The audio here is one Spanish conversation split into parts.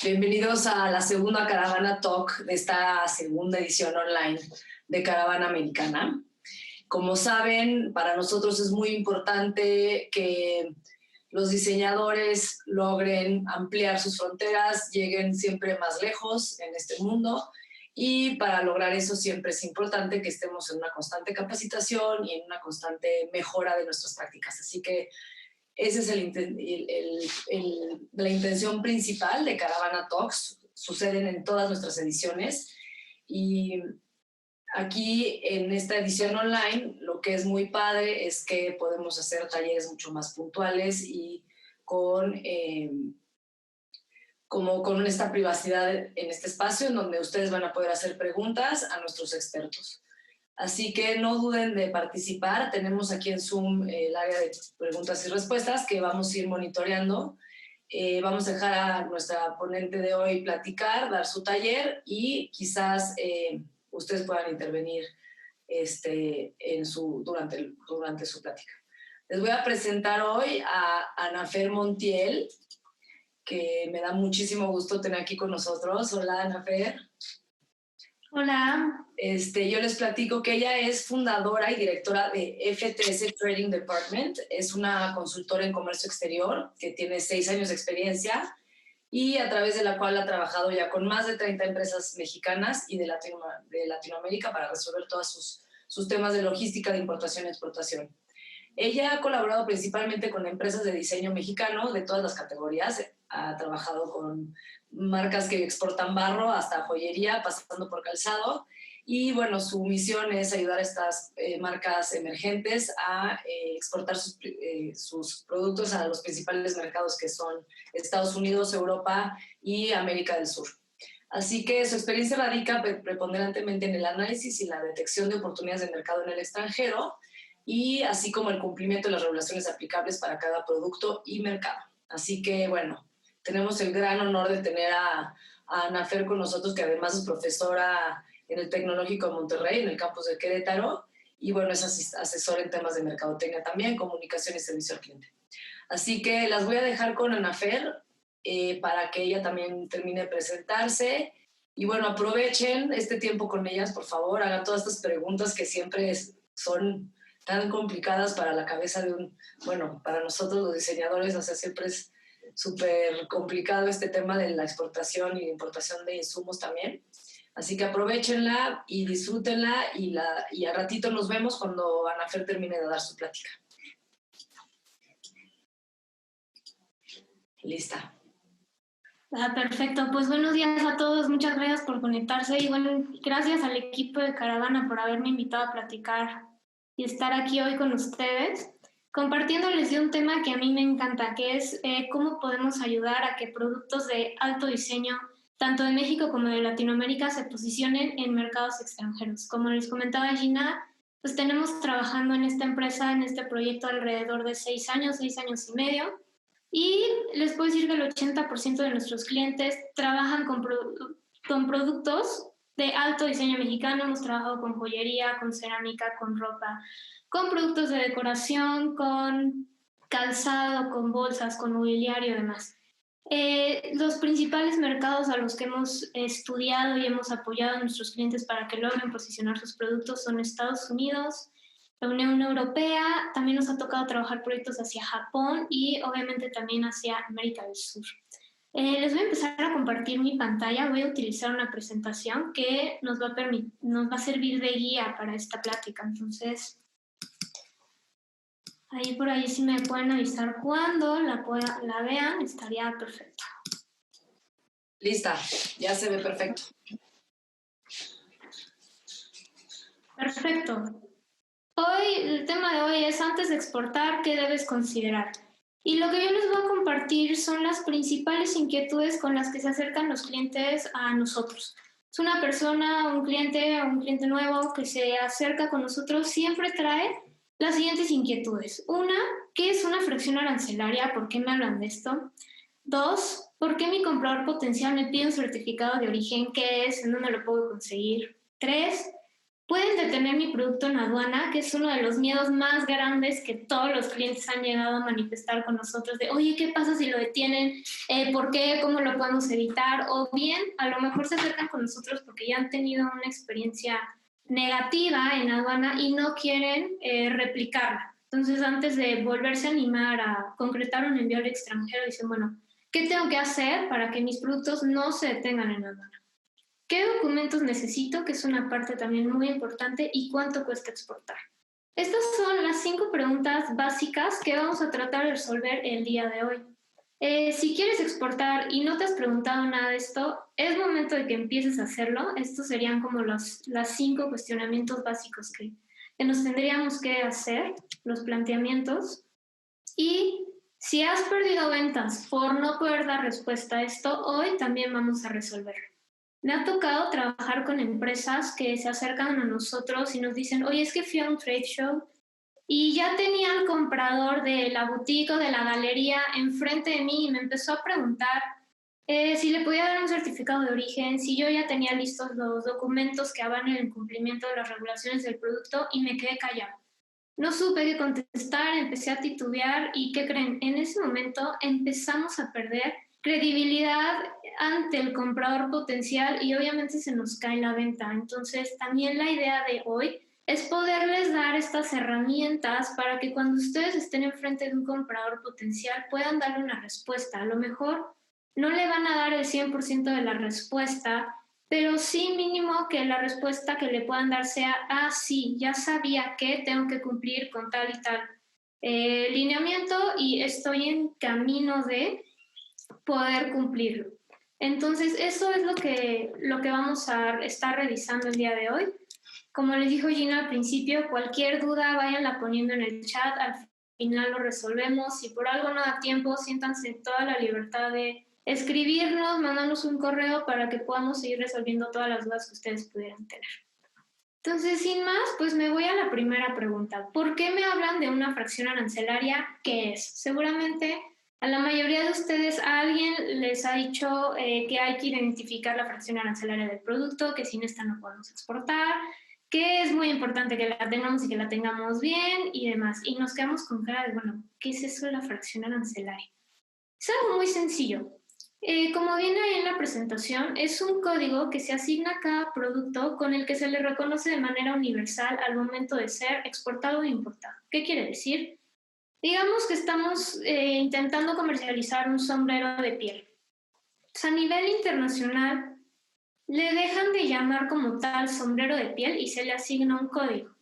Bienvenidos a la segunda Caravana Talk de esta segunda edición online de Caravana Americana. Como saben, para nosotros es muy importante que los diseñadores logren ampliar sus fronteras, lleguen siempre más lejos en este mundo, y para lograr eso siempre es importante que estemos en una constante capacitación y en una constante mejora de nuestras prácticas. Así que esa es la intención principal de Caravana Talks. Suceden en todas nuestras ediciones y aquí en esta edición online lo que es muy padre es que podemos hacer talleres mucho más puntuales y con esta privacidad en este espacio en donde ustedes van a poder hacer preguntas a nuestros expertos. Así que no duden de participar. Tenemos aquí en Zoom el área de preguntas y respuestas que vamos a ir monitoreando. Vamos a dejar a nuestra ponente de hoy platicar, dar su taller y quizás ustedes puedan intervenir durante su plática. Les voy a presentar hoy a Anafer Montiel, que me da muchísimo gusto tener aquí con nosotros. Hola, Anafer. Hola. Yo les platico que ella es fundadora y directora de FTS Trading Department. Es una consultora en comercio exterior que tiene 6 años de experiencia y a través de la cual ha trabajado ya con más de 30 empresas mexicanas y de Latinoamérica para resolver todos sus temas de logística, de importación y exportación. Ella ha colaborado principalmente con empresas de diseño mexicano de todas las categorías. Ha trabajado con marcas que exportan barro hasta joyería, pasando por calzado. Y bueno, su misión es ayudar a estas marcas emergentes a exportar sus productos a los principales mercados que son Estados Unidos, Europa y América del Sur. Así que su experiencia radica preponderantemente en el análisis y la detección de oportunidades de mercado en el extranjero, y así como el cumplimiento de las regulaciones aplicables para cada producto y mercado. Así que, bueno, tenemos el gran honor de tener a Anafer con nosotros, que además es profesora en el Tecnológico de Monterrey, en el campus de Querétaro, y bueno, es asesora en temas de mercadotecnia también, comunicación y servicio al cliente. Así que las voy a dejar con Anafer para que ella también termine de presentarse. Y bueno, aprovechen este tiempo con ellas, por favor, hagan todas estas preguntas que siempre son tan complicadas para la cabeza para nosotros los diseñadores. O sea, siempre es súper complicado este tema de la exportación y la importación de insumos también. Así que aprovechenla y disfrútenla, y al ratito nos vemos cuando Anafer termine de dar su plática. Lista. Perfecto, pues buenos días a todos, muchas gracias por conectarse y bueno, gracias al equipo de Caravana por haberme invitado a platicar y estar aquí hoy con ustedes, compartiéndoles de un tema que a mí me encanta, que es cómo podemos ayudar a que productos de alto diseño, tanto de México como de Latinoamérica, se posicionen en mercados extranjeros. Como les comentaba Gina, pues tenemos trabajando en esta empresa, en este proyecto alrededor de 6 años y medio, y les puedo decir que el 80% de nuestros clientes trabajan con productos de alto diseño mexicano. Hemos trabajado con joyería, con cerámica, con ropa, con productos de decoración, con calzado, con bolsas, con mobiliario y demás. Los principales mercados a los que hemos estudiado y hemos apoyado a nuestros clientes para que logren posicionar sus productos son Estados Unidos, la Unión Europea. También nos ha tocado trabajar proyectos hacia Japón y obviamente también hacia América del Sur. Les voy a empezar a compartir mi pantalla. Voy a utilizar una presentación que nos va a servir de guía para esta plática. Entonces, ahí por ahí si me pueden avisar cuando la vean, estaría perfecto. Lista, ya se ve perfecto. Perfecto. El tema de hoy es: antes de exportar, ¿qué debes considerar? Y lo que yo les voy a compartir son las principales inquietudes con las que se acercan los clientes a nosotros. Es una persona, un cliente nuevo que se acerca con nosotros, siempre trae las siguientes inquietudes. Una, ¿qué es una fracción arancelaria? ¿Por qué me hablan de esto? 2, ¿por qué mi comprador potencial me pide un certificado de origen? ¿Qué es? ¿En dónde lo puedo conseguir? 3, pueden detener mi producto en aduana, que es uno de los miedos más grandes que todos los clientes han llegado a manifestar con nosotros, de, oye, ¿qué pasa si lo detienen? ¿Por qué? ¿Cómo lo podemos evitar? O bien, a lo mejor se acercan con nosotros porque ya han tenido una experiencia negativa en aduana y no quieren replicarla. Entonces, antes de volverse a animar a concretar un envío al extranjero, dicen, bueno, ¿qué tengo que hacer para que mis productos no se detengan en aduana? ¿Qué documentos necesito? Que es una parte también muy importante. ¿Y cuánto cuesta exportar? Estas son las 5 preguntas básicas que vamos a tratar de resolver el día de hoy. Si quieres exportar y no te has preguntado nada de esto, es momento de que empieces a hacerlo. Estos serían como las 5 cuestionamientos básicos que nos tendríamos que hacer, los planteamientos. Y si has perdido ventas por no poder dar respuesta a esto, hoy también vamos a resolverlo. Me ha tocado trabajar con empresas que se acercan a nosotros y nos dicen, oye, es que fui a un trade show y ya tenía al comprador de la boutique o de la galería enfrente de mí y me empezó a preguntar si le podía dar un certificado de origen, si yo ya tenía listos los documentos que avalan el cumplimiento de las regulaciones del producto y me quedé callado. No supe qué contestar, empecé a titubear y ¿qué creen? En ese momento empezamos a perder credibilidad ante el comprador potencial y obviamente se nos cae la venta. Entonces, también la idea de hoy es poderles dar estas herramientas para que cuando ustedes estén enfrente de un comprador potencial puedan darle una respuesta. A lo mejor no le van a dar el 100% de la respuesta, pero sí mínimo que la respuesta que le puedan dar sea, sí, ya sabía que tengo que cumplir con tal y tal lineamiento y estoy en camino de poder cumplirlo. Entonces, eso es lo que vamos a estar revisando el día de hoy. Como les dijo Gina al principio, cualquier duda váyanla poniendo en el chat, al final lo resolvemos. Si por algo no da tiempo, siéntanse en toda la libertad de escribirnos, mandarnos un correo para que podamos seguir resolviendo todas las dudas que ustedes pudieran tener. Entonces, sin más, pues me voy a la primera pregunta. ¿Por qué me hablan de una fracción arancelaria? ¿Qué es? Seguramente a la mayoría de ustedes alguien les ha dicho que hay que identificar la fracción arancelaria del producto, que sin esta no podemos exportar, que es muy importante que la tengamos y que la tengamos bien y demás. Y nos quedamos con cara de, bueno, ¿qué es eso de la fracción arancelaria? Es algo muy sencillo. Como viene ahí en la presentación, es un código que se asigna a cada producto con el que se le reconoce de manera universal al momento de ser exportado o importado. ¿Qué quiere decir? Digamos que estamos intentando comercializar un sombrero de piel. Pues a nivel internacional, le dejan de llamar como tal sombrero de piel y se le asigna un código.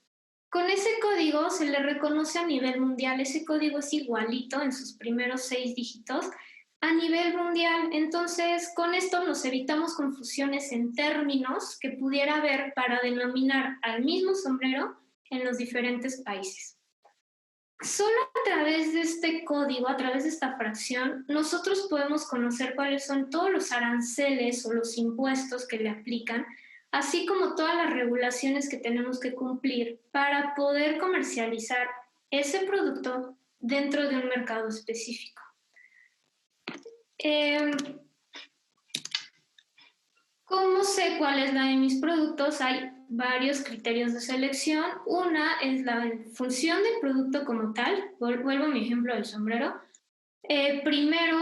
Con ese código se le reconoce a nivel mundial. Ese código es igualito en sus primeros 6 dígitos a nivel mundial. Entonces, con esto nos evitamos confusiones en términos que pudiera haber para denominar al mismo sombrero en los diferentes países. Solo a través de este código, a través de esta fracción, nosotros podemos conocer cuáles son todos los aranceles o los impuestos que le aplican, así como todas las regulaciones que tenemos que cumplir para poder comercializar ese producto dentro de un mercado específico. ¿Cómo sé cuál es la de mis productos? Hay varios criterios de selección. Una es la función del producto como tal. Vuelvo a mi ejemplo del sombrero. Primero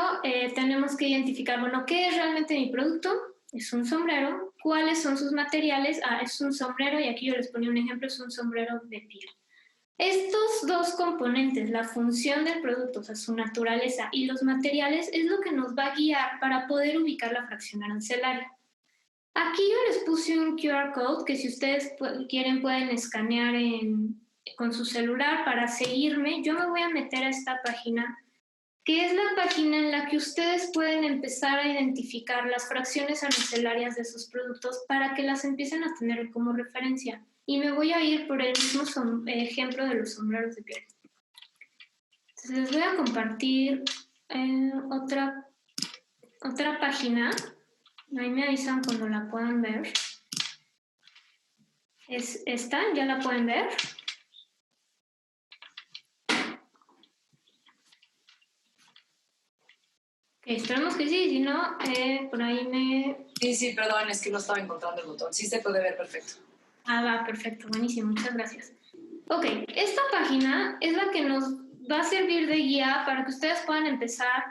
tenemos que identificar, bueno, ¿qué es realmente mi producto? Es un sombrero. ¿Cuáles son sus materiales? Es un sombrero y aquí yo les ponía un ejemplo, es un sombrero de piel. Estos dos componentes, la función del producto, o sea, su naturaleza y los materiales, es lo que nos va a guiar para poder ubicar la fracción arancelaria. Aquí yo les puse un QR code que si ustedes quieren pueden escanear con su celular para seguirme. Yo me voy a meter a esta página, que es la página en la que ustedes pueden empezar a identificar las fracciones arancelarias de sus productos para que las empiecen a tener como referencia. Y me voy a ir por el mismo ejemplo de los sombreros de piel. Entonces les voy a compartir otra página. Ahí me avisan cuando la puedan ver. Es esta, ¿ya la pueden ver? Okay, esperemos que sí, si no, por ahí me... Sí, perdón, es que no estaba encontrando el botón. Sí se puede ver perfecto. Va, perfecto, buenísimo, muchas gracias. Ok, esta página es la que nos va a servir de guía para que ustedes puedan empezar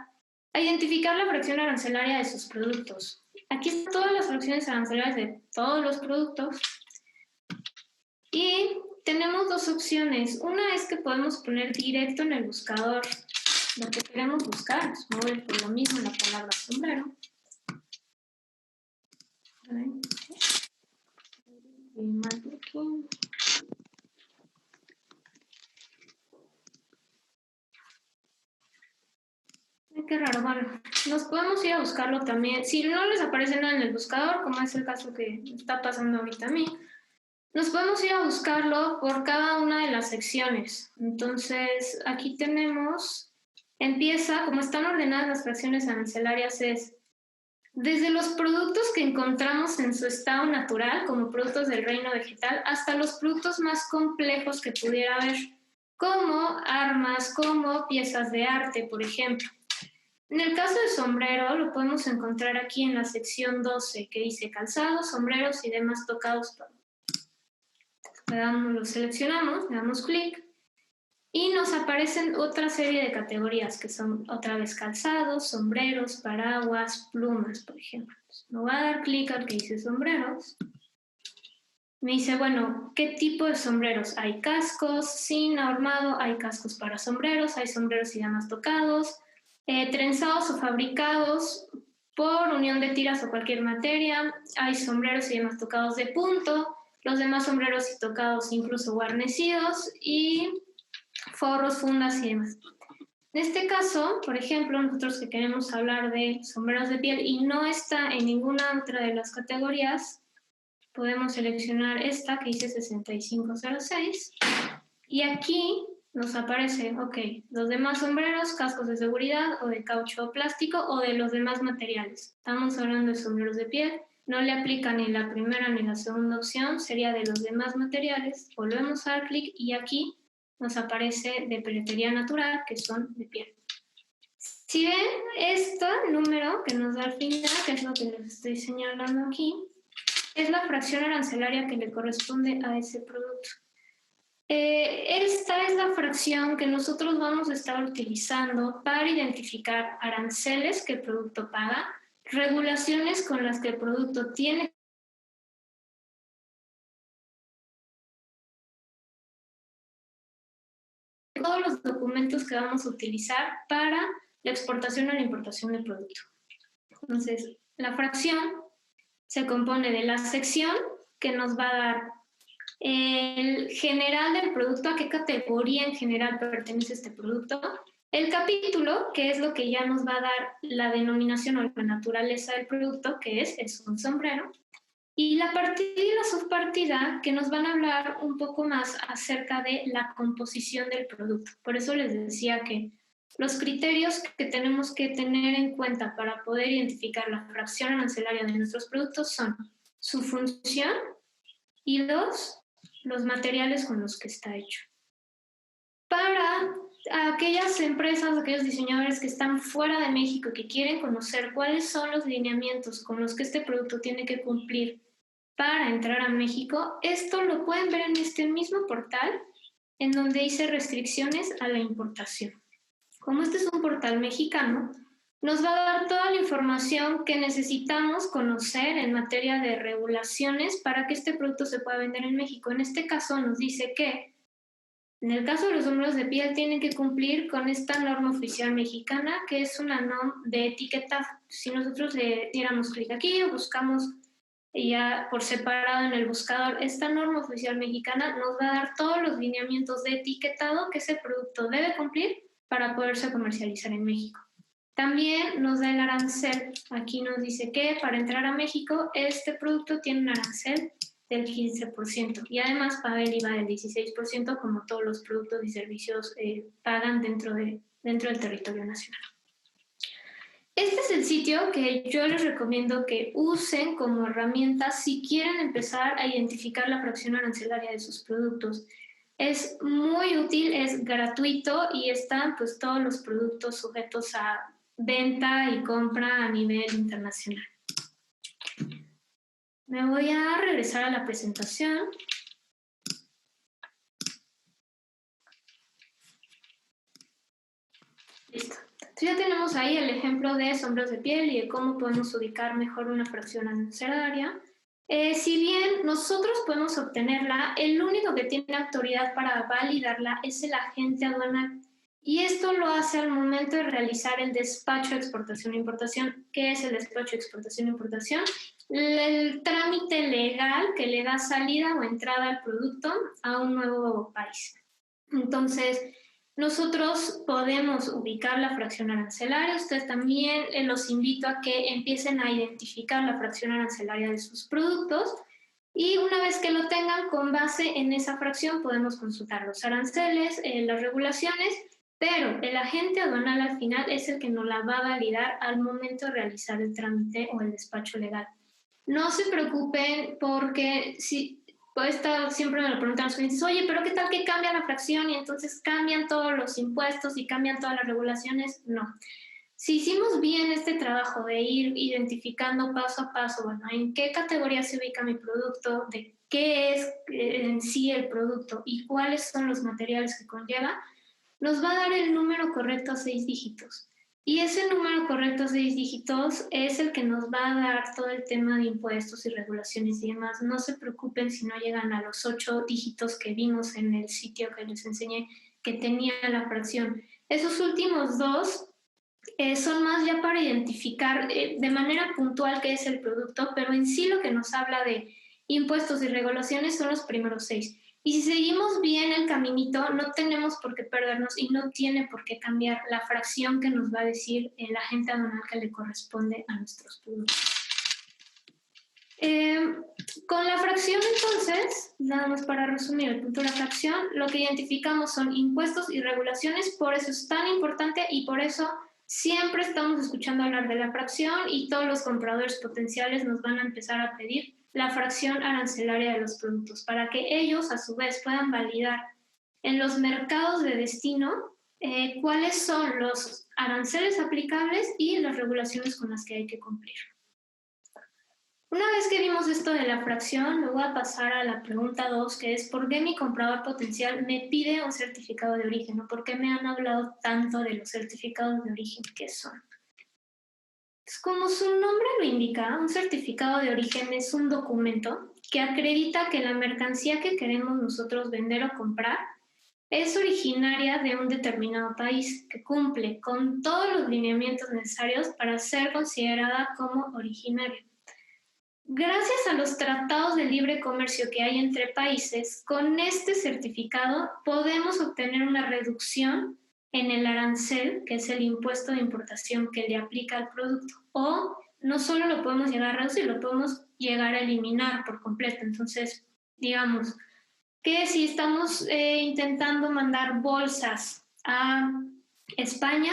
a identificar la fracción arancelaria de sus productos. Aquí están todas las fracciones arancelarias de todos los productos y tenemos dos opciones. Una es que podemos poner directo en el buscador lo que queremos buscar. Me voy por lo mismo la palabra sombrero. Qué raro, bueno, nos podemos ir a buscarlo también. Si no les aparece nada en el buscador, como es el caso que está pasando ahorita a mí, nos podemos ir a buscarlo por cada una de las secciones. Entonces, aquí tenemos, empieza, como están ordenadas las fracciones arancelarias, es desde los productos que encontramos en su estado natural, como productos del reino vegetal, hasta los productos más complejos que pudiera haber, como armas, como piezas de arte, por ejemplo. En el caso del sombrero, lo podemos encontrar aquí en la sección 12, que dice calzados, sombreros y demás tocados. Lo seleccionamos, le damos clic y nos aparecen otra serie de categorías que son otra vez calzados, sombreros, paraguas, plumas, por ejemplo. Me voy a dar clic al que dice sombreros. Me dice, bueno, ¿qué tipo de sombreros? Hay cascos sin ahormado, hay cascos para sombreros, hay sombreros y demás tocados, trenzados o fabricados por unión de tiras o cualquier materia, hay sombreros y demás tocados de punto, los demás sombreros y tocados incluso guarnecidos y forros, fundas y demás. En este caso, por ejemplo, nosotros que queremos hablar de sombreros de piel y no está en ninguna otra de las categorías, podemos seleccionar esta que dice 6506 y aquí nos aparece, ok, los demás sombreros, cascos de seguridad o de caucho o plástico o de los demás materiales. Estamos hablando de sombreros de piel, no le aplica ni la primera ni la segunda opción, sería de los demás materiales. Volvemos a dar clic y aquí nos aparece de peletería natural, que son de piel. Si ven este número que nos da al final, que es lo que les estoy señalando aquí, es la fracción arancelaria que le corresponde a ese producto. Esta es la fracción que nosotros vamos a estar utilizando para identificar aranceles que el producto paga, regulaciones con las que el producto tiene todos los documentos que vamos a utilizar para la exportación o la importación del producto. Entonces, la fracción se compone de la sección que nos va a dar el general del producto, a qué categoría en general pertenece este producto, el capítulo, que es lo que ya nos va a dar la denominación o la naturaleza del producto, que es un sombrero, y la partida y la subpartida, que nos van a hablar un poco más acerca de la composición del producto. Por eso les decía que los criterios que tenemos que tener en cuenta para poder identificar la fracción arancelaria de nuestros productos son su función y los materiales con los que está hecho. Para aquellas empresas, aquellos diseñadores que están fuera de México, que quieren conocer cuáles son los lineamientos con los que este producto tiene que cumplir para entrar a México, esto lo pueden ver en este mismo portal, en donde dice restricciones a la importación. Como este es un portal mexicano, nos va a dar toda la información que necesitamos conocer en materia de regulaciones para que este producto se pueda vender en México. En este caso nos dice que, en el caso de los sombreros de piel, tienen que cumplir con esta norma oficial mexicana, que es una norma de etiquetado. Si nosotros le diéramos clic aquí o buscamos ya por separado en el buscador, esta norma oficial mexicana nos va a dar todos los lineamientos de etiquetado que ese producto debe cumplir para poderse comercializar en México. También nos da el arancel. Aquí nos dice que para entrar a México este producto tiene un arancel del 15% y además paga el IVA del 16% como todos los productos y servicios pagan dentro del territorio nacional. Este es el sitio que yo les recomiendo que usen como herramienta si quieren empezar a identificar la fracción arancelaria de sus productos. Es muy útil, es gratuito y están pues todos los productos sujetos a venta y compra a nivel internacional. Me voy a regresar a la presentación. Listo. Entonces ya tenemos ahí el ejemplo de sombras de piel y de cómo podemos ubicar mejor una fracción arancelaria. Si bien nosotros podemos obtenerla, el único que tiene autoridad para validarla es el agente aduanal. Y esto lo hace al momento de realizar el despacho de exportación e importación. ¿Qué es el despacho de exportación e importación? El trámite legal que le da salida o entrada al producto a un nuevo país. Entonces, nosotros podemos ubicar la fracción arancelaria. Ustedes también los invito a que empiecen a identificar la fracción arancelaria de sus productos y una vez que lo tengan, con base en esa fracción podemos consultar los aranceles, las regulaciones, pero el agente aduanal al final es el que nos la va a validar al momento de realizar el trámite o el despacho legal. No se preocupen porque si siempre me lo preguntan los clientes, oye, pero ¿qué tal que cambia la fracción y entonces cambian todos los impuestos y cambian todas las regulaciones? No. Si hicimos bien este trabajo de ir identificando paso a paso, bueno, en qué categoría se ubica mi producto, de qué es en sí el producto y cuáles son los materiales que conlleva, nos va a dar el número correcto a 6 dígitos. Y ese número correcto a 6 dígitos es el que nos va a dar todo el tema de impuestos y regulaciones y demás. No se preocupen si no llegan a los 8 dígitos que vimos en el sitio que les enseñé que tenía la fracción. Esos últimos dos son más ya para identificar de manera puntual qué es el producto, pero en sí lo que nos habla de impuestos y regulaciones son los primeros 6. Y si seguimos bien el caminito, no tenemos por qué perdernos y no tiene por qué cambiar la fracción que nos va a decir el agente aduanal que le corresponde a nuestros productos. Con la fracción, entonces, nada más para resumir el punto de la fracción, lo que identificamos son impuestos y regulaciones, por eso es tan importante y por eso siempre estamos escuchando hablar de la fracción y todos los compradores potenciales nos van a empezar a pedir la fracción arancelaria de los productos para que ellos a su vez puedan validar en los mercados de destino cuáles son los aranceles aplicables y las regulaciones con las que hay que cumplir. Una vez que vimos esto de la fracción, me voy a pasar a la pregunta 2, que es ¿por qué mi comprador potencial me pide un certificado de origen? ¿O por qué me han hablado tanto de los certificados de origen? ¿Qué son? Pues como su nombre lo indica, un certificado de origen es un documento que acredita que la mercancía que queremos nosotros vender o comprar es originaria de un determinado país que cumple con todos los lineamientos necesarios para ser considerada como originaria. Gracias a los tratados de libre comercio que hay entre países, con este certificado podemos obtener una reducción en el arancel, que es el impuesto de importación que le aplica al producto. O no solo lo podemos llegar a reducir, lo podemos llegar a eliminar por completo. Entonces, digamos que si estamos intentando mandar bolsas a España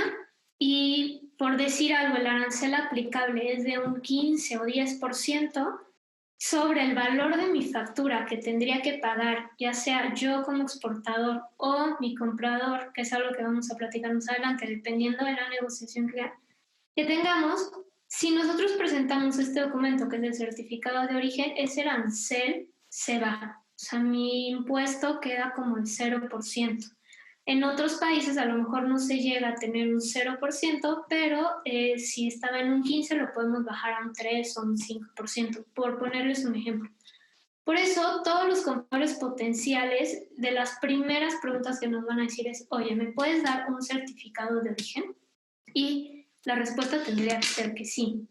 y por decir algo, el arancel aplicable es de un 15 o 10% sobre el valor de mi factura que tendría que pagar, ya sea yo como exportador o mi comprador, que es algo que vamos a platicar más adelante, dependiendo de la negociación que tengamos. Si nosotros presentamos este documento, que es el certificado de origen, ese arancel se baja. O sea, mi impuesto queda como el 0%. En otros países a lo mejor no se llega a tener un 0%, pero si estaba en un 15% lo podemos bajar a un 3 o un 5%, por ponerles un ejemplo. Por eso, todos los compradores potenciales, de las primeras preguntas que nos van a decir es, oye, ¿me puedes dar un certificado de origen? Y la respuesta tendría que ser que sí.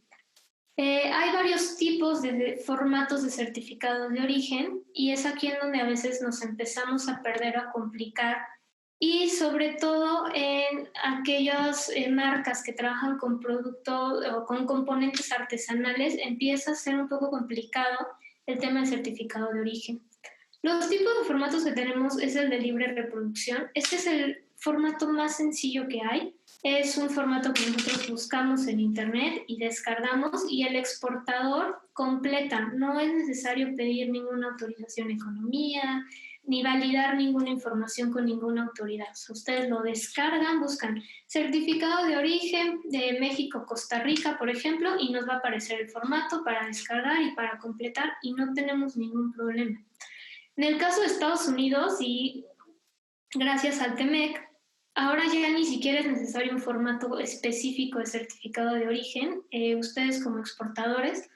Hay varios tipos de formatos de certificados de origen y es aquí en donde a veces nos empezamos a perder o a complicar y sobre todo en aquellas marcas que trabajan con productos o con componentes artesanales empieza a ser un poco complicado el tema del certificado de origen. Los tipos de formatos que tenemos es el de libre reproducción. Este es el formato más sencillo que hay. Es un formato que nosotros buscamos en internet y descargamos y el exportador completa. No es necesario pedir ninguna autorización de economía, ni validar ninguna información con ninguna autoridad. O sea, ustedes lo descargan, buscan certificado de origen de México, Costa Rica, por ejemplo, y nos va a aparecer el formato para descargar y para completar y no tenemos ningún problema. En el caso de Estados Unidos, y gracias al TEMEC, ahora ya ni siquiera es necesario un formato específico de certificado de origen. Ustedes como exportadores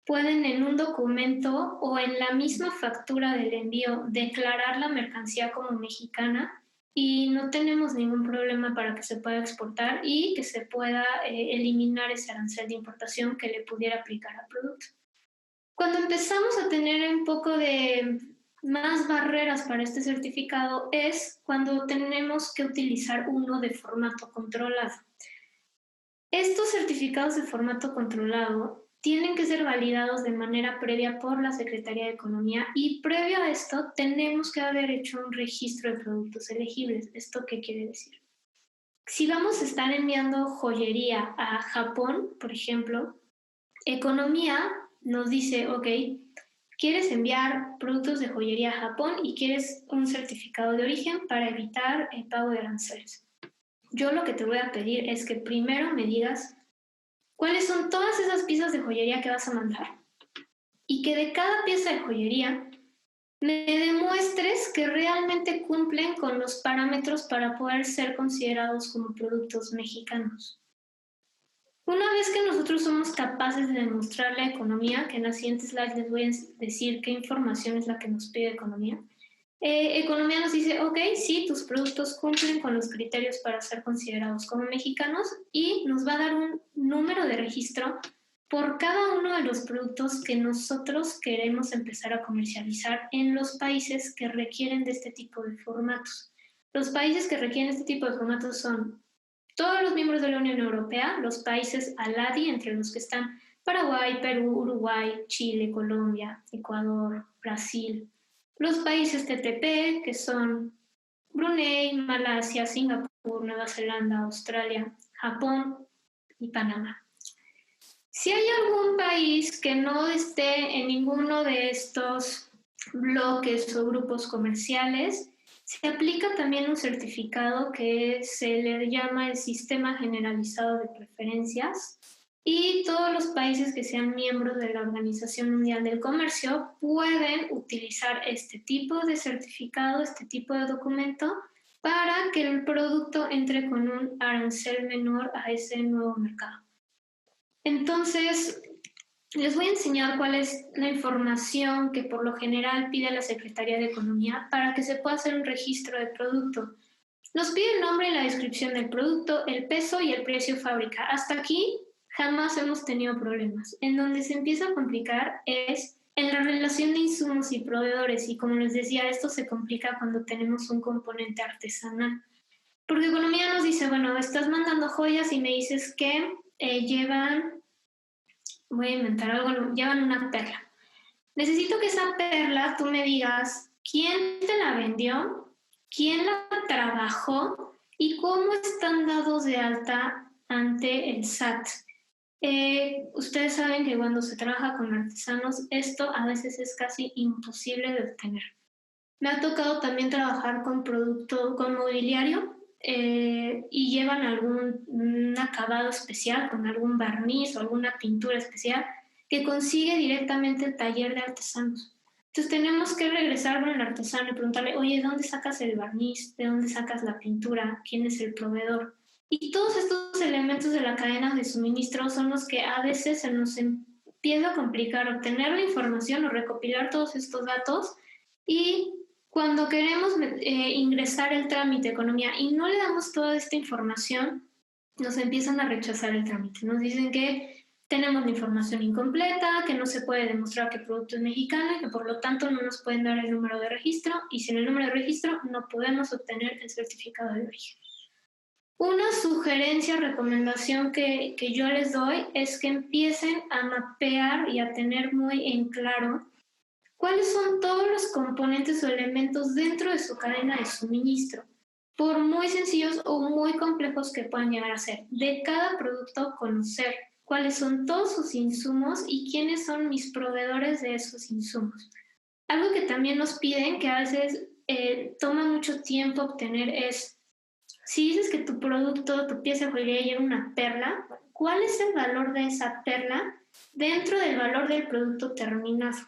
pueden en un documento o en la misma factura del envío declarar la mercancía como mexicana y no tenemos ningún problema para que se pueda exportar y que se pueda eliminar ese arancel de importación que le pudiera aplicar al producto. Cuando empezamos a tener un poco de más barreras para este certificado es cuando tenemos que utilizar uno de formato controlado. Estos certificados de formato controlado tienen que ser validados de manera previa por la Secretaría de Economía y previo a esto tenemos que haber hecho un registro de productos elegibles. ¿Esto qué quiere decir? Si vamos a estar enviando joyería a Japón, por ejemplo, Economía nos dice, ok, quieres enviar productos de joyería a Japón y quieres un certificado de origen para evitar el pago de aranceles. Yo lo que te voy a pedir es que primero me digas cuáles son todas esas piezas de joyería que vas a mandar y que de cada pieza de joyería me demuestres que realmente cumplen con los parámetros para poder ser considerados como productos mexicanos. Una vez que nosotros somos capaces de demostrarle a Economía, que en la siguiente slide les voy a decir qué información es la que nos pide Economía, Economía nos dice, ok, sí, tus productos cumplen con los criterios para ser considerados como mexicanos y nos va a dar un número de registro por cada uno de los productos que nosotros queremos empezar a comercializar en los países que requieren de este tipo de formatos. Los países que requieren este tipo de formatos son todos los miembros de la Unión Europea, los países ALADI, entre los que están Paraguay, Perú, Uruguay, Chile, Colombia, Ecuador, Brasil, los países TTP, que son Brunei, Malasia, Singapur, Nueva Zelanda, Australia, Japón y Panamá. Si hay algún país que no esté en ninguno de estos bloques o grupos comerciales, se aplica también un certificado que se le llama el Sistema Generalizado de Preferencias y todos los países que sean miembros de la Organización Mundial del Comercio pueden utilizar este tipo de certificado, este tipo de documento, para que el producto entre con un arancel menor a ese nuevo mercado. Entonces, les voy a enseñar cuál es la información que por lo general pide la Secretaría de Economía para que se pueda hacer un registro de producto. Nos pide el nombre y la descripción del producto, el peso y el precio fábrica. Hasta aquí jamás hemos tenido problemas. En donde se empieza a complicar es en la relación de insumos y proveedores. Y como les decía, esto se complica cuando tenemos un componente artesanal. Porque Economía nos dice, bueno, estás mandando joyas y me dices que llevan, voy a inventar algo, llevan una perla. Necesito que esa perla tú me digas quién te la vendió, quién la trabajó y cómo están dados de alta ante el SAT. Ustedes saben que cuando se trabaja con artesanos, esto a veces es casi imposible de obtener. Me ha tocado también trabajar con producto, con mobiliario, y llevan algún acabado especial, con algún barniz o alguna pintura especial que consigue directamente el taller de artesanos. Entonces tenemos que regresar con el artesano y preguntarle, oye, ¿de dónde sacas el barniz? ¿De dónde sacas la pintura? ¿Quién es el proveedor? Y todos estos elementos de la cadena de suministro son los que a veces se nos empieza a complicar obtener la información o recopilar todos estos datos, y cuando queremos ingresar el trámite de Economía y no le damos toda esta información, nos empiezan a rechazar el trámite. Nos dicen que tenemos la información incompleta, que no se puede demostrar que el producto es mexicano y que por lo tanto no nos pueden dar el número de registro, y sin el número de registro no podemos obtener el certificado de origen. Una sugerencia, recomendación que yo les doy es que empiecen a mapear y a tener muy en claro cuáles son todos los componentes o elementos dentro de su cadena de suministro, por muy sencillos o muy complejos que puedan llegar a ser. De cada producto, conocer cuáles son todos sus insumos y quiénes son mis proveedores de esos insumos. Algo que también nos piden, que a veces toma mucho tiempo obtener es, si dices que tu producto, tu pieza de joyería lleva una perla, ¿cuál es el valor de esa perla dentro del valor del producto terminado?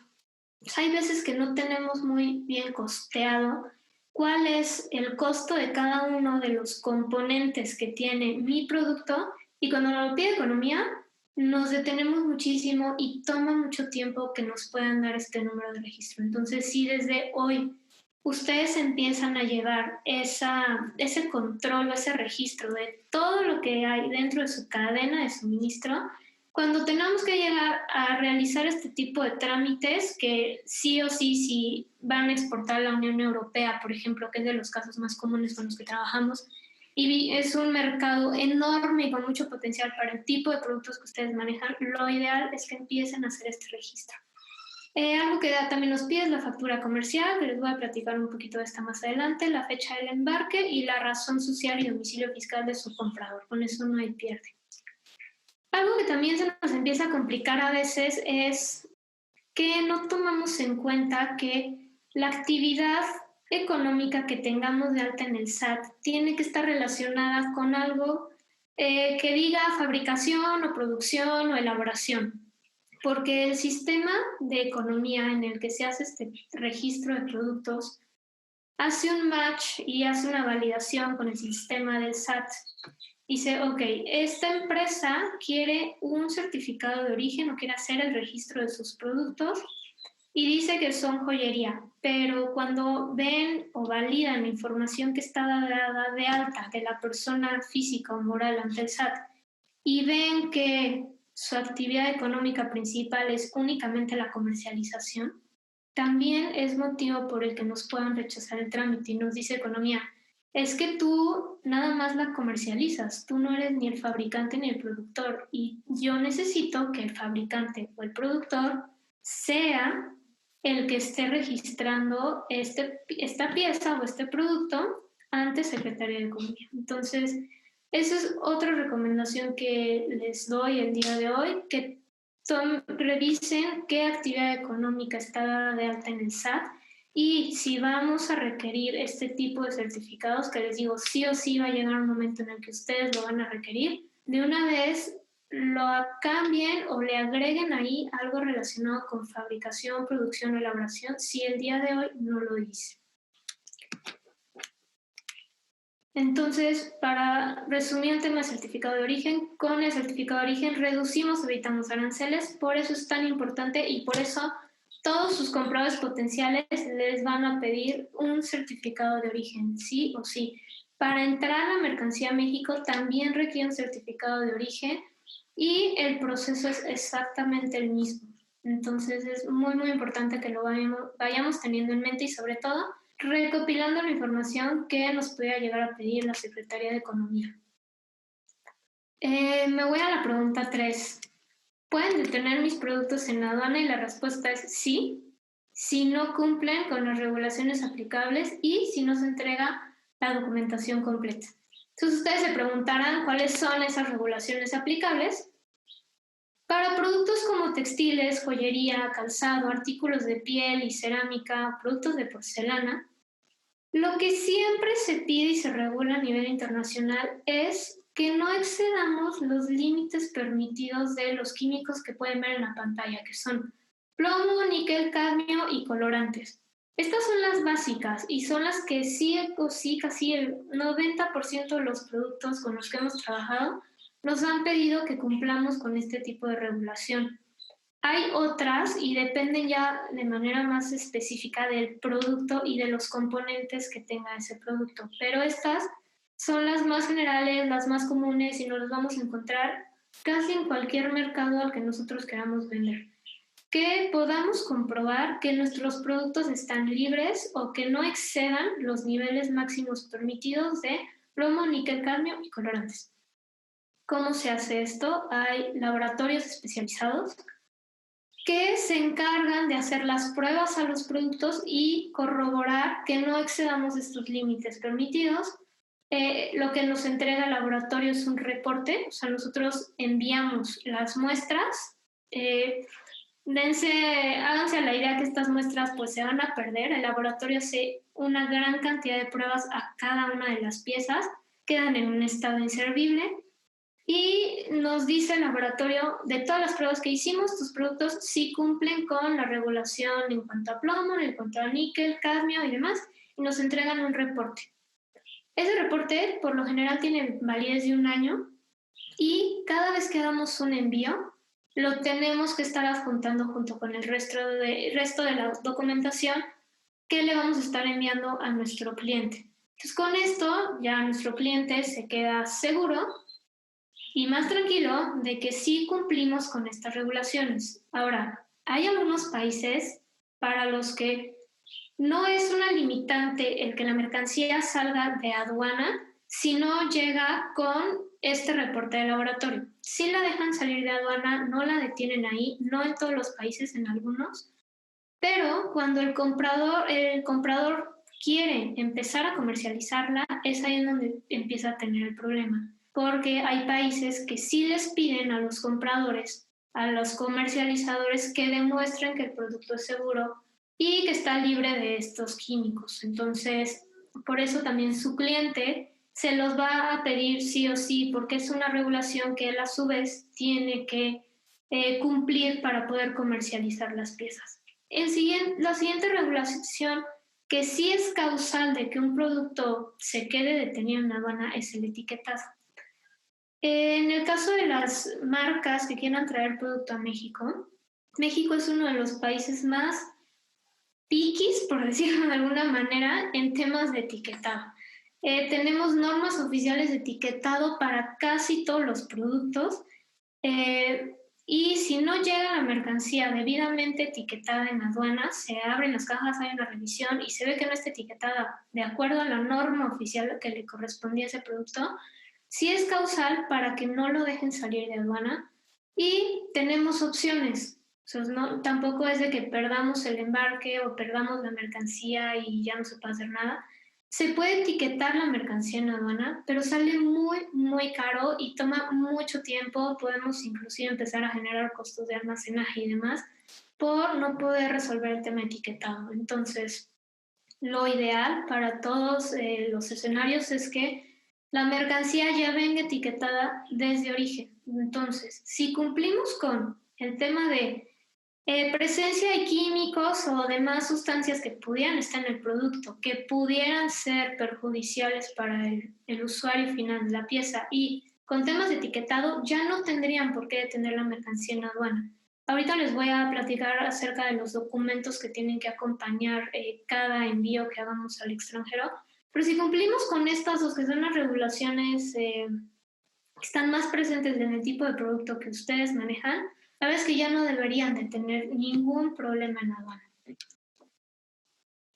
Hay veces que no tenemos muy bien costeado cuál es el costo de cada uno de los componentes que tiene mi producto, y cuando lo pide economía nos detenemos muchísimo y toma mucho tiempo que nos puedan dar este número de registro. Entonces, si desde hoy ustedes empiezan a llevar ese control o ese registro de todo lo que hay dentro de su cadena de suministro, cuando tengamos que llegar a realizar este tipo de trámites, que sí o sí, si van a exportar a la Unión Europea, por ejemplo, que es de los casos más comunes con los que trabajamos, y es un mercado enorme y con mucho potencial para el tipo de productos que ustedes manejan, lo ideal es que empiecen a hacer este registro. Algo que también nos pide es la factura comercial, que les voy a platicar un poquito de esta más adelante, la fecha del embarque y la razón social y domicilio fiscal de su comprador. Con eso no hay pierde. Algo que también se nos empieza a complicar a veces es que no tomamos en cuenta que la actividad económica que tengamos de alta en el SAT tiene que estar relacionada con algo que diga fabricación o producción o elaboración, porque el sistema de economía en el que se hace este registro de productos hace un match y hace una validación con el sistema del SAT. Dice, ok, esta empresa quiere un certificado de origen o quiere hacer el registro de sus productos y dice que son joyería, pero cuando ven o validan la información que está dada de alta de la persona física o moral ante el SAT y ven que su actividad económica principal es únicamente la comercialización, también es motivo por el que nos puedan rechazar el trámite. Y nos dice economía, es que tú nada más la comercializas, tú no eres ni el fabricante ni el productor, y yo necesito que el fabricante o el productor sea el que esté registrando esta pieza o este producto ante Secretaría de Economía. Entonces, esa es otra recomendación que les doy el día de hoy, que revisen qué actividad económica está dada de alta en el SAT y si vamos a requerir este tipo de certificados, que les digo, sí o sí va a llegar un momento en el que ustedes lo van a requerir, de una vez lo cambien o le agreguen ahí algo relacionado con fabricación, producción o elaboración, si el día de hoy no lo dice. Entonces, para resumir el tema del certificado de origen, con el certificado de origen reducimos o evitamos aranceles, por eso es tan importante y por eso todos sus compradores potenciales les van a pedir un certificado de origen, sí o sí. Para entrar la mercancía a México también requiere un certificado de origen y el proceso es exactamente el mismo. Entonces es muy, muy importante que lo vayamos teniendo en mente y sobre todo recopilando la información que nos pudiera llegar a pedir la Secretaría de Economía. Me voy a la pregunta 3. ¿Pueden detener mis productos en la aduana? Y la respuesta es sí, si no cumplen con las regulaciones aplicables y si no se entrega la documentación completa. Entonces ustedes se preguntarán cuáles son esas regulaciones aplicables. Para productos como textiles, joyería, calzado, artículos de piel y cerámica, productos de porcelana, lo que siempre se pide y se regula a nivel internacional es que no excedamos los límites permitidos de los químicos que pueden ver en la pantalla, que son plomo, níquel, cadmio y colorantes. Estas son las básicas y son las que sí o sí, casi el 90% de los productos con los que hemos trabajado nos han pedido que cumplamos con este tipo de regulación. Hay otras y dependen ya de manera más específica del producto y de los componentes que tenga ese producto, pero estas son las más generales, las más comunes y nos las vamos a encontrar casi en cualquier mercado al que nosotros queramos vender. Que podamos comprobar que nuestros productos están libres o que no excedan los niveles máximos permitidos de plomo, níquel, cadmio y colorantes. ¿Cómo se hace esto? Hay laboratorios especializados que se encargan de hacer las pruebas a los productos y corroborar que no excedamos estos límites permitidos. Lo que nos entrega el laboratorio es un reporte, o sea, nosotros enviamos las muestras, háganse a la idea que estas muestras pues se van a perder. El laboratorio hace una gran cantidad de pruebas a cada una de las piezas, quedan en un estado inservible y nos dice el laboratorio, de todas las pruebas que hicimos, tus productos sí cumplen con la regulación en cuanto a plomo, en cuanto a níquel, cadmio y demás, y nos entregan un reporte. Ese reporte por lo general tiene validez de 1 año y cada vez que hagamos un envío, lo tenemos que estar adjuntando junto con el resto de la documentación que le vamos a estar enviando a nuestro cliente. Entonces, con esto ya nuestro cliente se queda seguro y más tranquilo de que sí cumplimos con estas regulaciones. Ahora, hay algunos países para los que no es una limitante el que la mercancía salga de aduana si no llega con este reporte de laboratorio. Si la dejan salir de aduana, no la detienen ahí, no en todos los países, en algunos, pero cuando el comprador quiere empezar a comercializarla, es ahí en donde empieza a tener el problema, porque hay países que sí les piden a los compradores, a los comercializadores, que demuestren que el producto es seguro y que está libre de estos químicos. Entonces, por eso también su cliente se los va a pedir sí o sí, porque es una regulación que él a su vez tiene que cumplir para poder comercializar las piezas. La siguiente regulación que sí es causal de que un producto se quede detenido en aduana es el etiquetado. En el caso de las marcas que quieran traer producto a México, México es uno de los países más piquis, por decirlo de alguna manera, en temas de etiquetado. Tenemos normas oficiales de etiquetado para casi todos los productos. Y si no llega la mercancía debidamente etiquetada en aduana, se abren las cajas, hay una revisión y se ve que no está etiquetada de acuerdo a la norma oficial que le correspondía a ese producto, sí es causal para que no lo dejen salir de aduana y tenemos opciones. O sea, no, tampoco es de que perdamos el embarque o perdamos la mercancía y ya no se puede hacer nada. Se puede etiquetar la mercancía en aduana, pero sale muy, muy caro y toma mucho tiempo. Podemos inclusive empezar a generar costos de almacenaje y demás por no poder resolver el tema etiquetado. Entonces, lo ideal para todos los escenarios es que la mercancía ya venga etiquetada desde origen. Entonces, si cumplimos con el tema de presencia de químicos o demás sustancias que pudieran estar en el producto, que pudieran ser perjudiciales para el usuario final de la pieza y con temas de etiquetado ya no tendrían por qué detener la mercancía en aduana. Ahorita les voy a platicar acerca de los documentos que tienen que acompañar cada envío que hagamos al extranjero, pero si cumplimos con estas dos, que son las regulaciones que están más presentes en el tipo de producto que ustedes manejan, la verdad es que ya no deberían de tener ningún problema en aduana.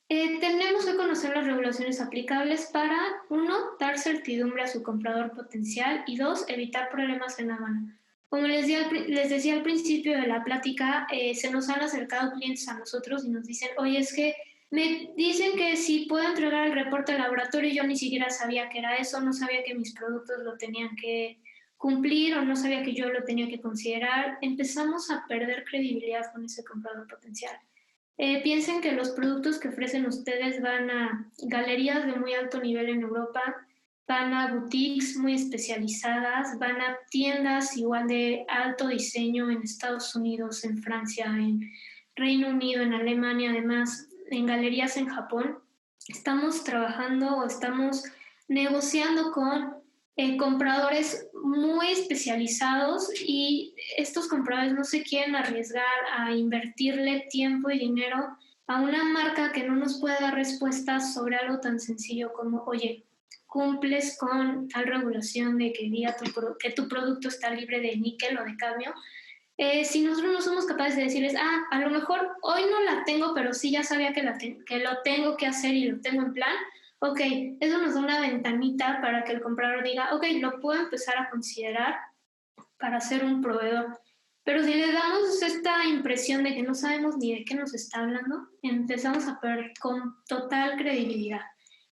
Tenemos que conocer las regulaciones aplicables para, 1, dar certidumbre a su comprador potencial y 2, evitar problemas en aduana. Como les decía al principio de la plática, se nos han acercado clientes a nosotros y nos dicen, oye, es que me dicen que si puedo entregar el reporte al laboratorio, yo ni siquiera sabía que era eso, no sabía que mis productos lo tenían que cumplir o no sabía que yo lo tenía que considerar. Empezamos a perder credibilidad con ese comprador potencial. Piensen que los productos que ofrecen ustedes van a galerías de muy alto nivel en Europa, van a boutiques muy especializadas, van a tiendas igual de alto diseño en Estados Unidos, en Francia, en Reino Unido, en Alemania, además en galerías en Japón. Estamos trabajando o estamos negociando con compradores muy especializados y estos compradores no se quieren arriesgar a invertirle tiempo y dinero a una marca que no nos puede dar respuestas sobre algo tan sencillo como, oye, cumples con tal regulación de que diga que tu producto está libre de níquel o de cadmio. Si nosotros no somos capaces de decirles, a lo mejor hoy no la tengo, pero sí ya sabía que lo tengo que hacer y lo tengo en plan, ok, eso nos da una ventanita para que el comprador diga, ok, lo puedo empezar a considerar para ser un proveedor. Pero si le damos esta impresión de que no sabemos ni de qué nos está hablando, empezamos a perder con total credibilidad.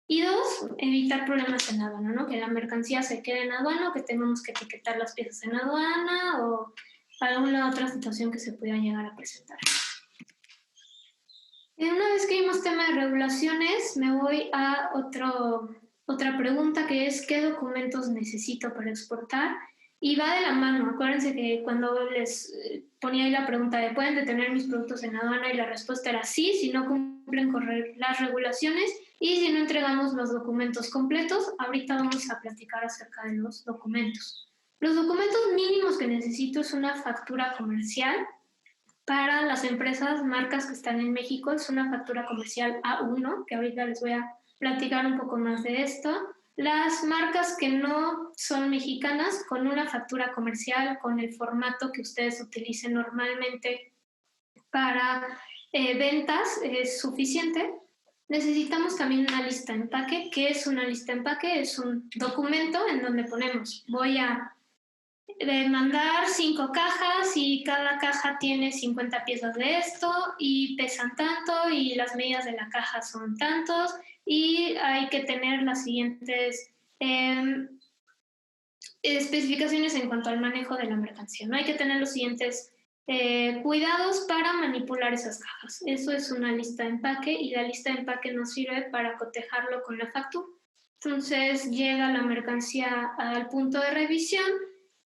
Y 2, evitar problemas en aduana, ¿no? Que la mercancía se quede en aduana o que tengamos que etiquetar las piezas en aduana o alguna otra situación que se pueda llegar a presentar. Una vez que vimos tema de regulaciones, me voy a otra pregunta, que es ¿qué documentos necesito para exportar? Y va de la mano. Acuérdense que cuando les ponía ahí la pregunta de ¿pueden detener mis productos en aduana? Y la respuesta era sí, si no cumplen con las regulaciones y si no entregamos los documentos completos. Ahorita vamos a platicar acerca de los documentos. Los documentos mínimos que necesito es una factura comercial. Para las empresas, marcas que están en México, es una factura comercial A1, que ahorita les voy a platicar un poco más de esto. Las marcas que no son mexicanas, con una factura comercial, con el formato que ustedes utilicen normalmente para ventas, es suficiente. Necesitamos también una lista de empaque. ¿Qué es una lista de empaque? Es un documento en donde ponemos, voy a mandar 5 cajas y cada caja tiene 50 piezas de esto y pesan tanto y las medidas de la caja son tantos y hay que tener las siguientes especificaciones en cuanto al manejo de la mercancía. No hay que tener los siguientes cuidados para manipular esas cajas. Eso es una lista de empaque y la lista de empaque nos sirve para cotejarlo con la factura. Entonces llega la mercancía al punto de revisión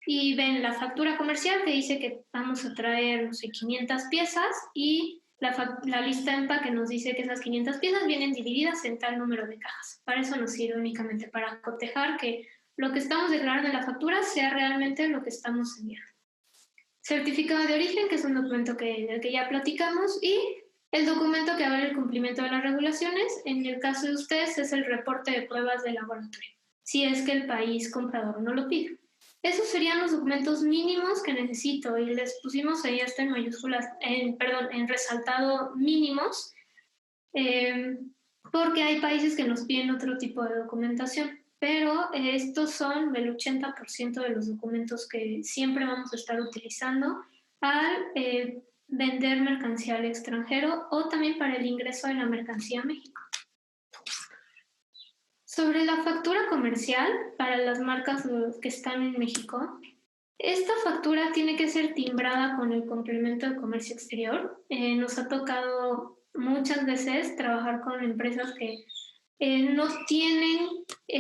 y ven la factura comercial que dice que vamos a traer, no sé, 500 piezas y la lista de empaque nos dice que esas 500 piezas vienen divididas en tal número de cajas. Para eso nos sirve únicamente para cotejar que lo que estamos declarando en la factura sea realmente lo que estamos enviando. Certificado de origen, que es un documento del que ya platicamos, y el documento que avala el cumplimiento de las regulaciones. En el caso de ustedes es el reporte de pruebas de laboratorio, si es que el país comprador no lo pide. Esos serían los documentos mínimos que necesito y les pusimos ahí hasta en mayúsculas, en resaltado mínimos, porque hay países que nos piden otro tipo de documentación, pero estos son el 80% de los documentos que siempre vamos a estar utilizando al vender mercancía al extranjero o también para el ingreso de la mercancía a México. Sobre la factura comercial para las marcas que están en México, esta factura tiene que ser timbrada con el complemento de comercio exterior. Nos ha tocado muchas veces trabajar con empresas que no tienen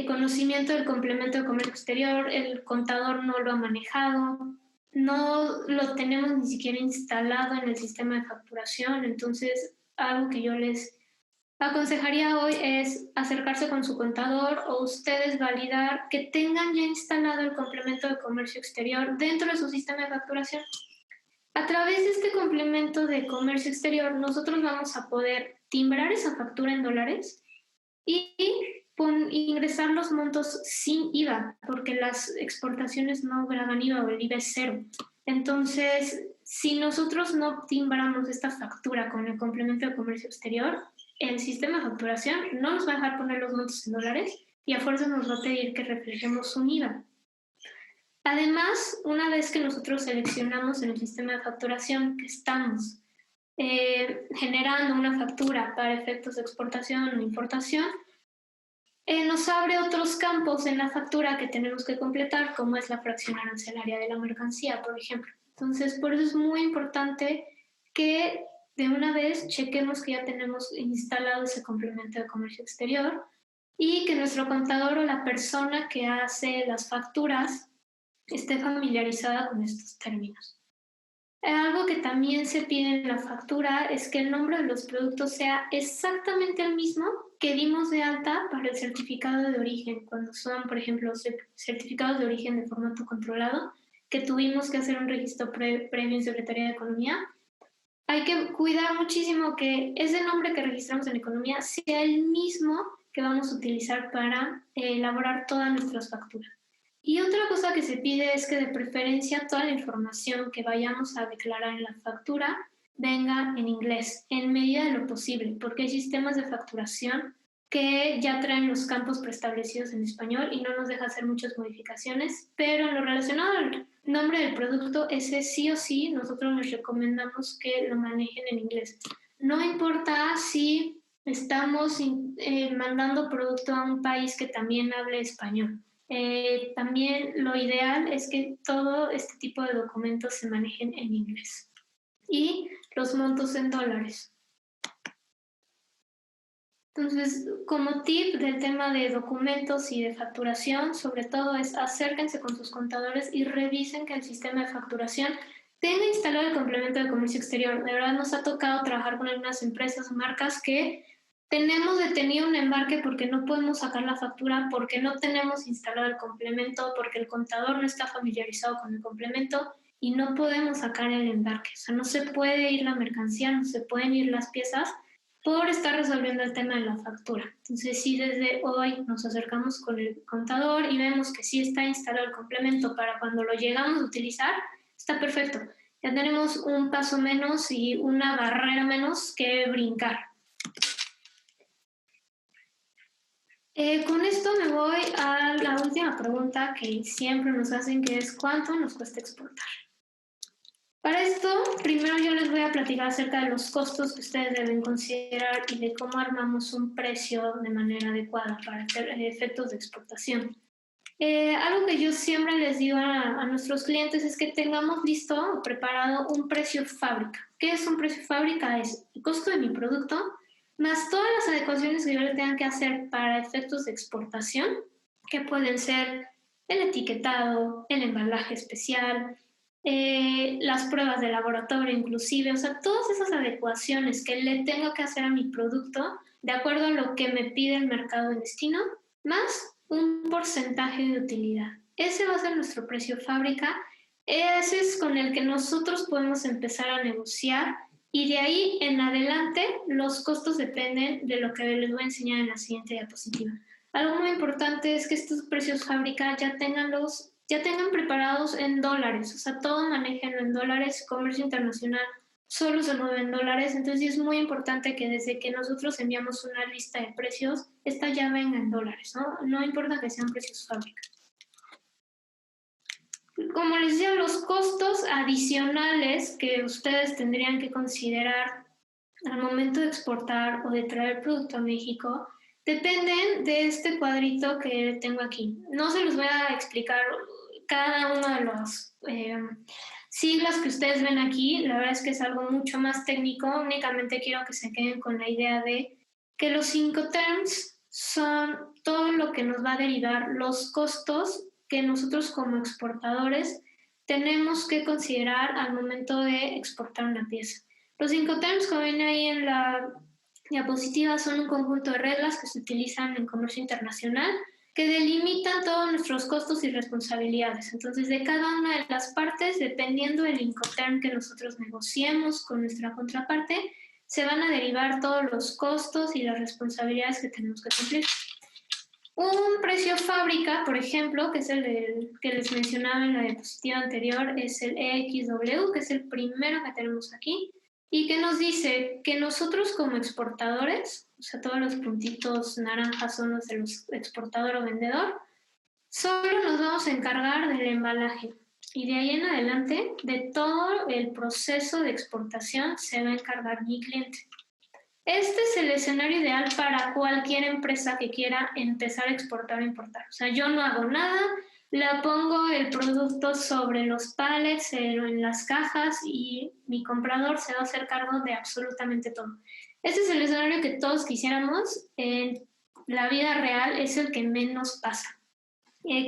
conocimiento del complemento de comercio exterior, el contador no lo ha manejado, no lo tenemos ni siquiera instalado en el sistema de facturación. Entonces, algo que yo les aconsejaría hoy es acercarse con su contador o ustedes validar que tengan ya instalado el complemento de comercio exterior dentro de su sistema de facturación. A través de este complemento de comercio exterior, nosotros vamos a poder timbrar esa factura en dólares y ingresar los montos sin IVA, porque las exportaciones no graban IVA o el IVA es cero. Entonces, si nosotros no timbramos esta factura con el complemento de comercio exterior, el sistema de facturación no nos va a dejar poner los montos en dólares y a fuerza nos va a pedir que reflejemos un IVA. Además, una vez que nosotros seleccionamos en el sistema de facturación que estamos generando una factura para efectos de exportación o importación, nos abre otros campos en la factura que tenemos que completar, como es la fracción arancelaria de la mercancía, por ejemplo. Entonces, por eso es muy importante que de una vez chequemos que ya tenemos instalado ese complemento de comercio exterior y que nuestro contador o la persona que hace las facturas esté familiarizada con estos términos. Algo que también se pide en la factura es que el nombre de los productos sea exactamente el mismo que dimos de alta para el certificado de origen, cuando son, por ejemplo, certificados de origen de formato controlado, que tuvimos que hacer un registro previo en Secretaría de Economía. Hay que cuidar muchísimo que ese nombre que registramos en Economía sea el mismo que vamos a utilizar para elaborar todas nuestras facturas. Y otra cosa que se pide es que de preferencia toda la información que vayamos a declarar en la factura venga en inglés, en medida de lo posible, porque hay sistemas de facturación que ya traen los campos preestablecidos en español y no nos deja hacer muchas modificaciones, pero en lo relacionado al nombre del producto, ese sí o sí nosotros les recomendamos que lo manejen en inglés. No importa si estamos mandando producto a un país que también hable español. También lo ideal es que todo este tipo de documentos se manejen en inglés y los montos en dólares. Entonces, como tip del tema de documentos y de facturación, sobre todo es acérquense con sus contadores y revisen que el sistema de facturación tenga instalado el complemento de comercio exterior. De verdad nos ha tocado trabajar con algunas empresas o marcas que tenemos detenido un embarque porque no podemos sacar la factura, porque no tenemos instalado el complemento, porque el contador no está familiarizado con el complemento y no podemos sacar el embarque. O sea, no se puede ir la mercancía, no se pueden ir las piezas por estar resolviendo el tema de la factura. Entonces, si desde hoy nos acercamos con el contador y vemos que sí está instalado el complemento para cuando lo llegamos a utilizar, está perfecto. Ya tenemos un paso menos y una barrera menos que brincar. Con esto me voy a la última pregunta que siempre nos hacen, que es ¿cuánto nos cuesta exportar? Para esto, primero yo les voy a platicar acerca de los costos que ustedes deben considerar y de cómo armamos un precio de manera adecuada para efectos de exportación. Algo que yo siempre les digo a nuestros clientes es que tengamos listo o preparado un precio fábrica. ¿Qué es un precio fábrica? Es el costo de mi producto más todas las adecuaciones que yo le tenga que hacer para efectos de exportación, que pueden ser el etiquetado, el embalaje especial, las pruebas de laboratorio inclusive, o sea, todas esas adecuaciones que le tengo que hacer a mi producto de acuerdo a lo que me pide el mercado de destino, más un porcentaje de utilidad. Ese va a ser nuestro precio fábrica, ese es con el que nosotros podemos empezar a negociar y de ahí en adelante los costos dependen de lo que les voy a enseñar en la siguiente diapositiva. Algo muy importante es que estos precios fábrica ya tengan preparados en dólares, o sea, todo manéjenlo en dólares, comercio internacional solo se mueve en dólares, entonces es muy importante que desde que nosotros enviamos una lista de precios, esta ya venga en dólares, ¿no? No importa que sean precios fábrica. Como les decía, los costos adicionales que ustedes tendrían que considerar al momento de exportar o de traer producto a México dependen de este cuadrito que tengo aquí. No se los voy a explicar cada uno de los siglas que ustedes ven aquí. La verdad es que es algo mucho más técnico. Únicamente quiero que se queden con la idea de que los Incoterms son todo lo que nos va a derivar los costos que nosotros como exportadores tenemos que considerar al momento de exportar una pieza. Los Incoterms, como ven ahí en la diapositiva, son un conjunto de reglas que se utilizan en comercio internacional que delimitan todos nuestros costos y responsabilidades. Entonces, de cada una de las partes, dependiendo del Incoterm que nosotros negociemos con nuestra contraparte, se van a derivar todos los costos y las responsabilidades que tenemos que cumplir. Un precio fábrica, por ejemplo, que es el que les mencionaba en la diapositiva anterior, es el EXW, que es el primero que tenemos aquí, y que nos dice que nosotros como exportadores, o sea, todos los puntitos naranjas son los de los exportador o vendedor, solo nos vamos a encargar del embalaje. Y de ahí en adelante, de todo el proceso de exportación se va a encargar mi cliente. Este es el escenario ideal para cualquier empresa que quiera empezar a exportar o importar. O sea, yo no hago nada, le pongo el producto sobre los pallets, en las cajas y mi comprador se va a hacer cargo de absolutamente todo. Este es el escenario que todos quisiéramos. En la vida real es el que menos pasa.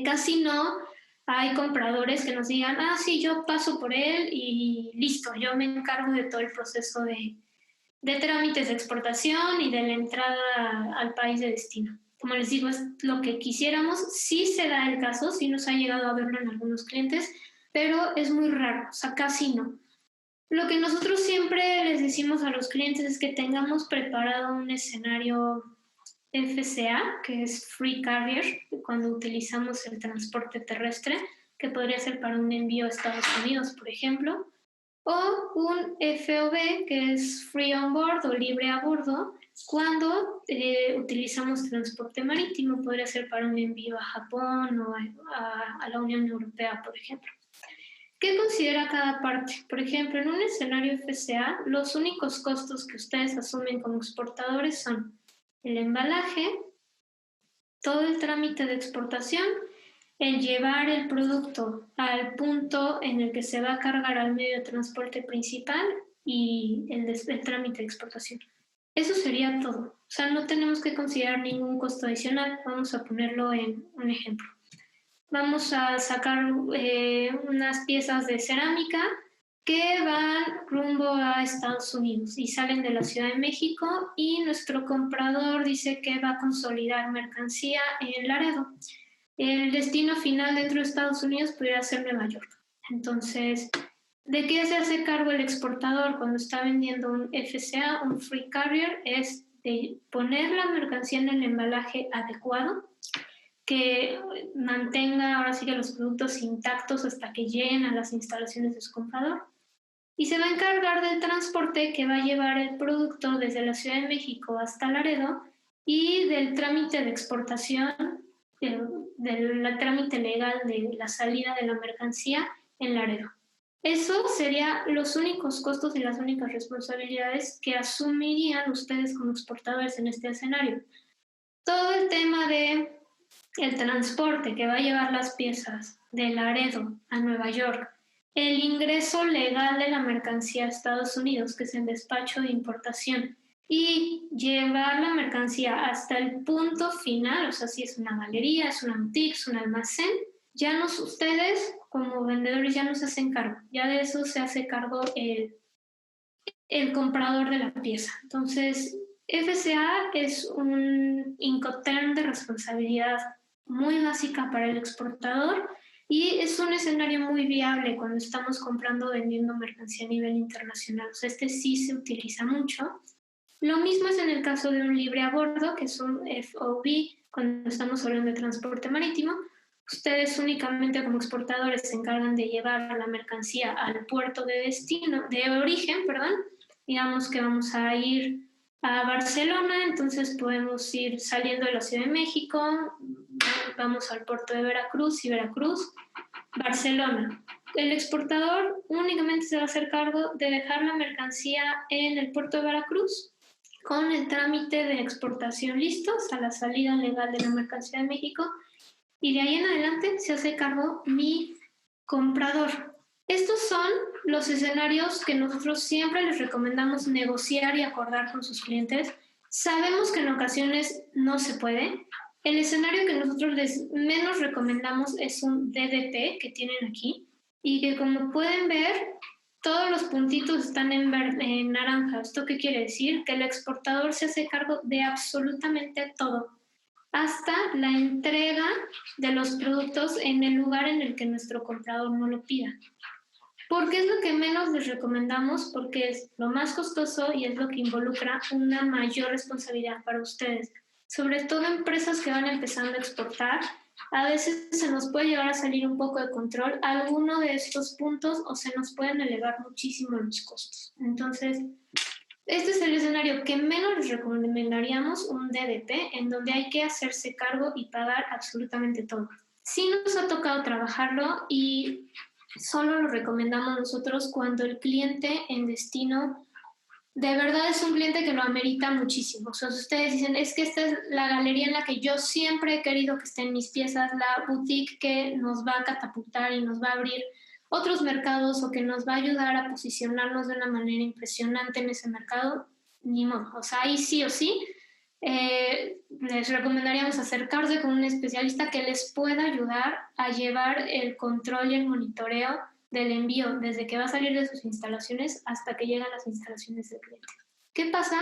Casi no hay compradores que nos digan, ah, sí, yo paso por él y listo, yo me encargo de todo el proceso de trámites de exportación y de la entrada al país de destino. Como les digo, es lo que quisiéramos. Sí se da el caso, sí nos ha llegado a verlo en algunos clientes, pero es muy raro, o sea, casi no. Lo que nosotros siempre les decimos a los clientes es que tengamos preparado un escenario FCA, que es Free Carrier, cuando utilizamos el transporte terrestre, que podría ser para un envío a Estados Unidos, por ejemplo, o un FOB, que es Free On Board o libre a bordo, cuando utilizamos transporte marítimo, podría ser para un envío a Japón o a la Unión Europea, por ejemplo. ¿Qué considera cada parte? Por ejemplo, en un escenario FCA, los únicos costos que ustedes asumen como exportadores son el embalaje, todo el trámite de exportación el llevar el producto al punto en el que se va a cargar al medio de transporte principal y el trámite de exportación. Eso sería todo. O sea, no tenemos que considerar ningún costo adicional. Vamos a ponerlo en un ejemplo. Vamos a sacar unas piezas de cerámica que van rumbo a Estados Unidos y salen de la Ciudad de México, y nuestro comprador dice que va a consolidar mercancía en Laredo. El destino final dentro de Estados Unidos pudiera ser Nueva York. Entonces, ¿de qué se hace cargo el exportador cuando está vendiendo un FCA, un Free Carrier? Es de poner la mercancía en el embalaje adecuado, que mantenga ahora sí que los productos intactos hasta que lleguen a las instalaciones de su comprador. Y se va a encargar del transporte que va a llevar el producto desde la Ciudad de México hasta Laredo, y del trámite de exportación, del trámite legal de la salida de la mercancía en Laredo. Eso serían los únicos costos y las únicas responsabilidades que asumirían ustedes como exportadores en este escenario. Todo el tema de el transporte que va a llevar las piezas de Laredo a Nueva York, el ingreso legal de la mercancía a Estados Unidos, que es el despacho de importación, y llevar la mercancía hasta el punto final, o sea, si es una galería, es una boutique, es un almacén, ya no, ustedes como vendedores ya no se hacen cargo, ya de eso se hace cargo el comprador de la pieza. Entonces, FCA es un Incoterm de responsabilidad muy básica para el exportador, y es un escenario muy viable cuando estamos comprando o vendiendo mercancía a nivel internacional. O sea, este sí se utiliza mucho. Lo mismo es en el caso de un libre a bordo, que es un FOB, cuando estamos hablando de transporte marítimo. Ustedes únicamente como exportadores se encargan de llevar la mercancía al puerto de destino, de origen, perdón. Digamos que vamos a ir a Barcelona, entonces podemos ir saliendo de la Ciudad de México, vamos al puerto de Veracruz y Veracruz, Barcelona. El exportador únicamente se va a hacer cargo de dejar la mercancía en el puerto de Veracruz con el trámite de exportación listos a la salida legal de la mercancía de México, y de ahí en adelante se hace cargo mi comprador. Estos son los escenarios que nosotros siempre les recomendamos negociar y acordar con sus clientes. Sabemos que en ocasiones no se puede. El escenario que nosotros les menos recomendamos es un DDP que tienen aquí, y que, como pueden ver, todos los puntitos están en naranja. ¿Esto qué quiere decir? Que el exportador se hace cargo de absolutamente todo, hasta la entrega de los productos en el lugar en el que nuestro comprador no lo pida. ¿Por qué es lo que menos les recomendamos? Porque es lo más costoso y es lo que involucra una mayor responsabilidad para ustedes. Sobre todo empresas que van empezando a exportar, a veces se nos puede llegar a salir un poco de control alguno de estos puntos, o se nos pueden elevar muchísimo los costos. Entonces, este es el escenario que menos les recomendaríamos, un DDP, en donde hay que hacerse cargo y pagar absolutamente todo. Sí nos ha tocado trabajarlo, y solo lo recomendamos nosotros cuando el cliente en destino de verdad es un cliente que lo amerita muchísimo. O sea, si ustedes dicen, es que esta es la galería en la que yo siempre he querido que estén mis piezas, la boutique que nos va a catapultar y nos va a abrir otros mercados, o que nos va a ayudar a posicionarnos de una manera impresionante en ese mercado, ni modo. O sea, ahí sí o sí, les recomendaríamos acercarse con un especialista que les pueda ayudar a llevar el control y el monitoreo del envío, desde que va a salir de sus instalaciones hasta que llegan a las instalaciones del cliente. ¿Qué pasa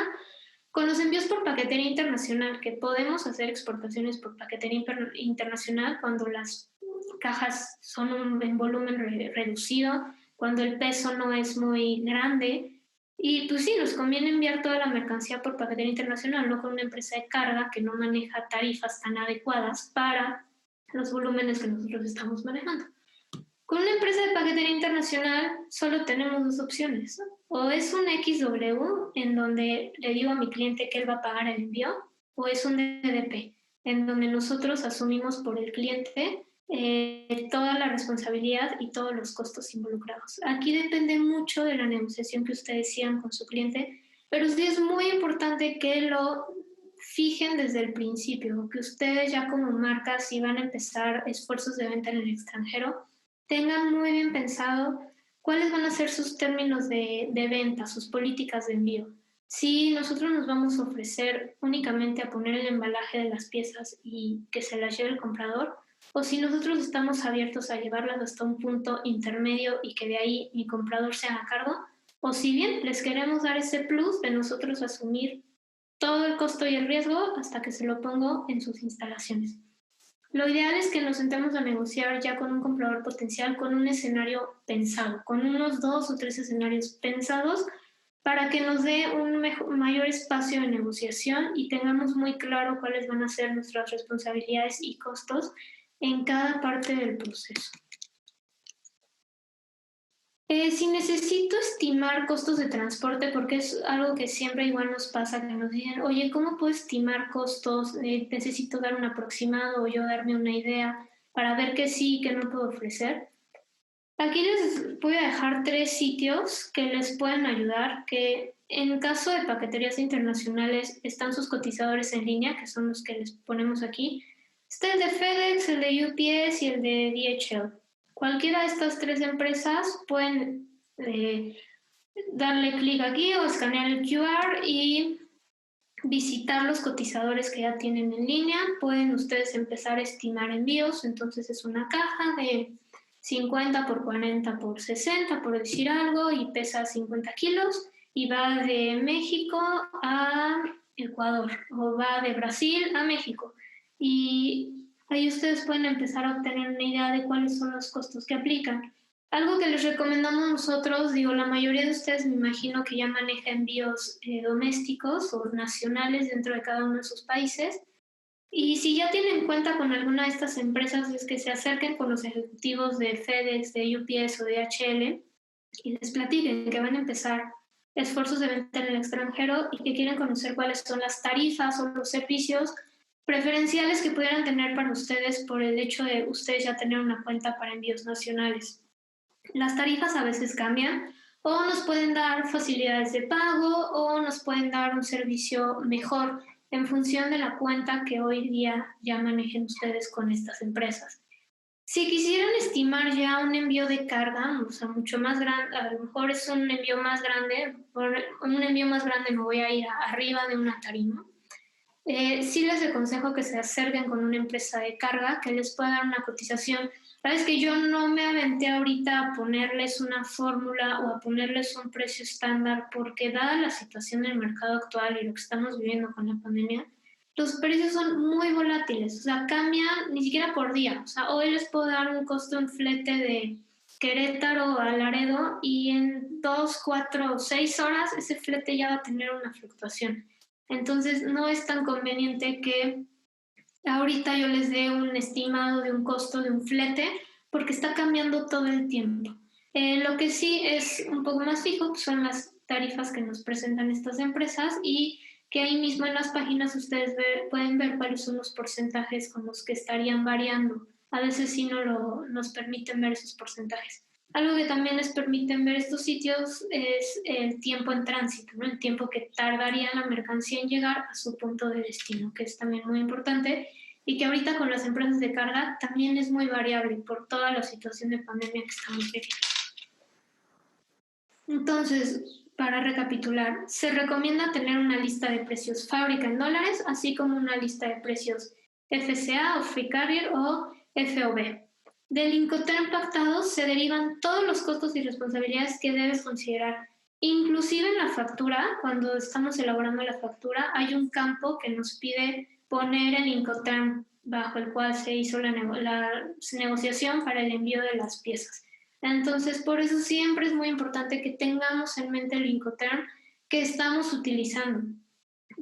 con los envíos por paquetería internacional? Que podemos hacer exportaciones por paquetería internacional cuando las cajas son en volumen reducido, cuando el peso no es muy grande. Y pues sí, nos conviene enviar toda la mercancía por paquetería internacional, no con una empresa de carga que no maneja tarifas tan adecuadas para los volúmenes que nosotros estamos manejando. Con una empresa de paquetería internacional solo tenemos dos opciones. O es un XW, en donde le digo a mi cliente que él va a pagar el envío, o es un DDP, en donde nosotros asumimos por el cliente toda la responsabilidad y todos los costos involucrados. Aquí depende mucho de la negociación que ustedes sigan con su cliente, pero sí es muy importante que lo fijen desde el principio, que ustedes ya como marcas, si van a empezar esfuerzos de venta en el extranjero, tengan muy bien pensado cuáles van a ser sus términos de venta, sus políticas de envío. Si nosotros nos vamos a ofrecer únicamente a poner el embalaje de las piezas y que se las lleve el comprador, o si nosotros estamos abiertos a llevarlas hasta un punto intermedio y que de ahí mi comprador se haga cargo, o si bien les queremos dar ese plus de nosotros asumir todo el costo y el riesgo hasta que se lo pongo en sus instalaciones. Lo ideal es que nos sentemos a negociar ya con un comprador potencial con un escenario pensado, con unos 2 o 3 escenarios pensados para que nos dé un mayor espacio de negociación y tengamos muy claro cuáles van a ser nuestras responsabilidades y costos en cada parte del proceso. Si necesito estimar costos de transporte, porque es algo que siempre igual nos pasa, que nos dicen, oye, ¿cómo puedo estimar costos? Necesito dar un aproximado o yo darme una idea para ver qué sí y qué no puedo ofrecer. Aquí les voy a dejar 3 sitios que les pueden ayudar, que en caso de paqueterías internacionales están sus cotizadores en línea, que son los que les ponemos aquí. Está el de FedEx, el de UPS y el de DHL. Cualquiera de estas 3 empresas pueden darle clic aquí o escanear el QR y visitar los cotizadores que ya tienen en línea. Pueden ustedes empezar a estimar envíos, entonces es una caja de 50 por 40 por 60, por decir algo, y pesa 50 kilos y va de México a Ecuador o va de Brasil a México. Y ahí ustedes pueden empezar a obtener una idea de cuáles son los costos que aplican. Algo que les recomendamos nosotros, digo, la mayoría de ustedes me imagino que ya maneja envíos domésticos o nacionales dentro de cada uno de sus países. Y si ya tienen cuenta con alguna de estas empresas, es que se acerquen con los ejecutivos de FedEx, de UPS o de DHL y les platiquen que van a empezar esfuerzos de venta en el extranjero y que quieren conocer cuáles son las tarifas o los servicios preferenciales que pudieran tener para ustedes por el hecho de ustedes ya tener una cuenta para envíos nacionales. Las tarifas a veces cambian o nos pueden dar facilidades de pago o nos pueden dar un servicio mejor en función de la cuenta que hoy día ya manejen ustedes con estas empresas. Si quisieran estimar ya un envío de carga, o sea, mucho más grande, a lo mejor es un envío más grande, por un envío más grande me voy a ir arriba de una tarima. Sí les aconsejo que se acerquen con una empresa de carga que les pueda dar una cotización. Sabes que yo no me aventé ahorita a ponerles una fórmula o a ponerles un precio estándar porque dada la situación del mercado actual y lo que estamos viviendo con la pandemia, los precios son muy volátiles, o sea, cambian ni siquiera por día. O sea, hoy les puedo dar un costo en flete de Querétaro a Laredo y en 2, 4 o 6 horas ese flete ya va a tener una fluctuación. Entonces, no es tan conveniente que ahorita yo les dé un estimado de un costo de un flete porque está cambiando todo el tiempo. Lo que sí es un poco más fijo pues son las tarifas que nos presentan estas empresas y que ahí mismo en las páginas ustedes pueden ver cuáles son los porcentajes con los que estarían variando. A veces sí nos permiten ver esos porcentajes. Algo que también les permiten ver estos sitios es el tiempo en tránsito, ¿no? El tiempo que tardaría la mercancía en llegar a su punto de destino, que es también muy importante y que ahorita con las empresas de carga también es muy variable por toda la situación de pandemia que estamos viviendo. Entonces, para recapitular, se recomienda tener una lista de precios fábrica en dólares, así como una lista de precios FCA o Free Carrier o FOB. Del Incoterm pactado se derivan todos los costos y responsabilidades que debes considerar. Inclusive en la factura, cuando estamos elaborando la factura, hay un campo que nos pide poner el Incoterm bajo el cual se hizo la negociación para el envío de las piezas. Entonces, por eso siempre es muy importante que tengamos en mente el Incoterm que estamos utilizando.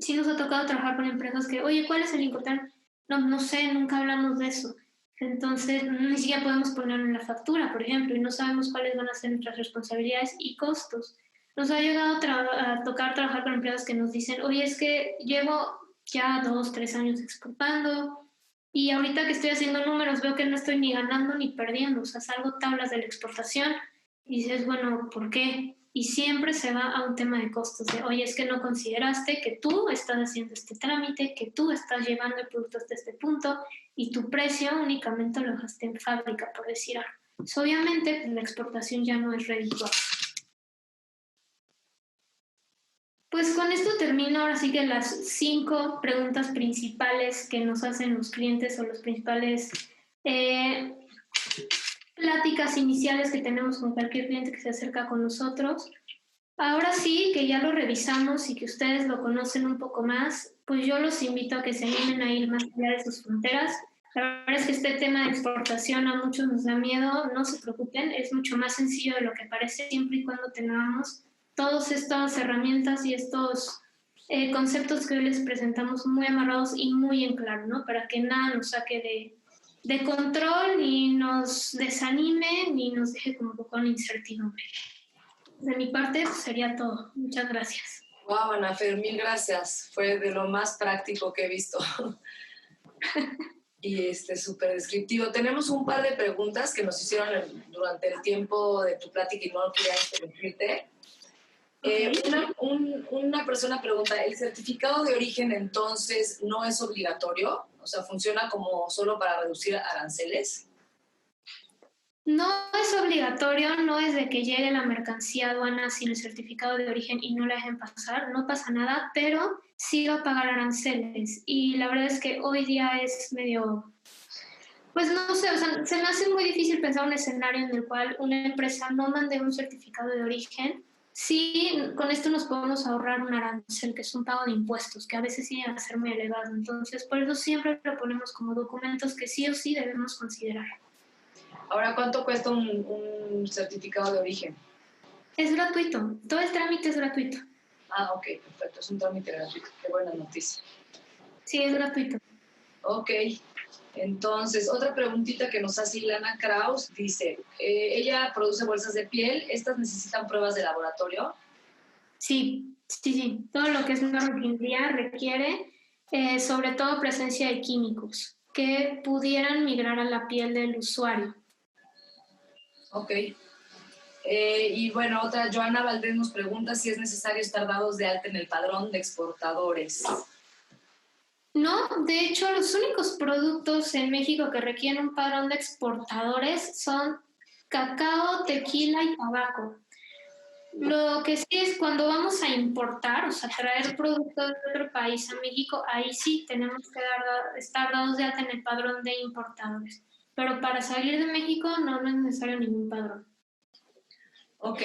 Si nos ha tocado trabajar con empresas que, oye, ¿cuál es el Incoterm? No sé, nunca hablamos de eso. Entonces, ni siquiera podemos ponerlo en la factura, por ejemplo, y no sabemos cuáles van a ser nuestras responsabilidades y costos. Nos ha llegado a tocar trabajar con empresas que nos dicen, oye, es que llevo ya 2, 3 años exportando y ahorita que estoy haciendo números veo que no estoy ni ganando ni perdiendo, o sea, salgo tablas de la exportación y dices, bueno, ¿por qué? y siempre se va a un tema de costos, de, oye, es que no consideraste que tú estás haciendo este trámite, que tú estás llevando el producto hasta este punto y tu precio únicamente lo dejaste en fábrica, por decir algo. Pues obviamente la exportación ya no es redituable. Pues con esto termino ahora sí que las 5 preguntas principales que nos hacen los clientes o los principales pláticas iniciales que tenemos con cualquier cliente que se acerca con nosotros. Ahora sí que ya lo revisamos y que ustedes lo conocen un poco más, pues yo los invito a que se animen a ir más allá de sus fronteras. La verdad es que este tema de exportación a muchos nos da miedo, no se preocupen, es mucho más sencillo de lo que parece siempre y cuando tengamos todas estas herramientas y estos conceptos que hoy les presentamos muy amarrados y muy en claro, ¿no? Para que nada nos saque de control, ni nos desanime, ni nos deje como con incertidumbre. De mi parte, pues sería todo. Muchas gracias. Wow, Ana Fer, mil gracias. Fue de lo más práctico que he visto. Y súper descriptivo. Tenemos un par de preguntas que nos hicieron durante el tiempo de tu plática y no quería interrumpirte. Una persona pregunta, ¿el certificado de origen entonces no es obligatorio? O sea, ¿funciona como solo para reducir aranceles? No es obligatorio, no es de que llegue la mercancía a aduana sin el certificado de origen y no la dejen pasar, no pasa nada, pero sí va a pagar aranceles. Y la verdad es que hoy día es medio, pues no sé, o sea, se me hace muy difícil pensar un escenario en el cual una empresa no mande un certificado de origen. Sí, con esto nos podemos ahorrar un arancel, que es un pago de impuestos, que a veces sí llega a ser muy elevado. Entonces, por eso siempre lo ponemos como documentos que sí o sí debemos considerar. Ahora, ¿cuánto cuesta un certificado de origen? Es gratuito, todo el trámite es gratuito. Ah, ok, perfecto, es un trámite gratuito, qué buena noticia. Sí, es gratuito. Ok, entonces, otra preguntita que nos hace Ilana Kraus, dice, ella produce bolsas de piel, ¿estas necesitan pruebas de laboratorio? Sí, todo lo que es nanotecnología requiere sobre todo presencia de químicos que pudieran migrar a la piel del usuario. Ok. Y bueno, otra, Joana Valdés nos pregunta si es necesario estar dados de alta en el padrón de exportadores. No, de hecho, los únicos productos en México que requieren un padrón de exportadores son cacao, tequila y tabaco. Lo que sí es cuando vamos a importar, o sea, traer productos de otro país a México, ahí sí tenemos que estar dados de alta en el padrón de importadores. Pero para salir de México no es necesario ningún padrón. Ok,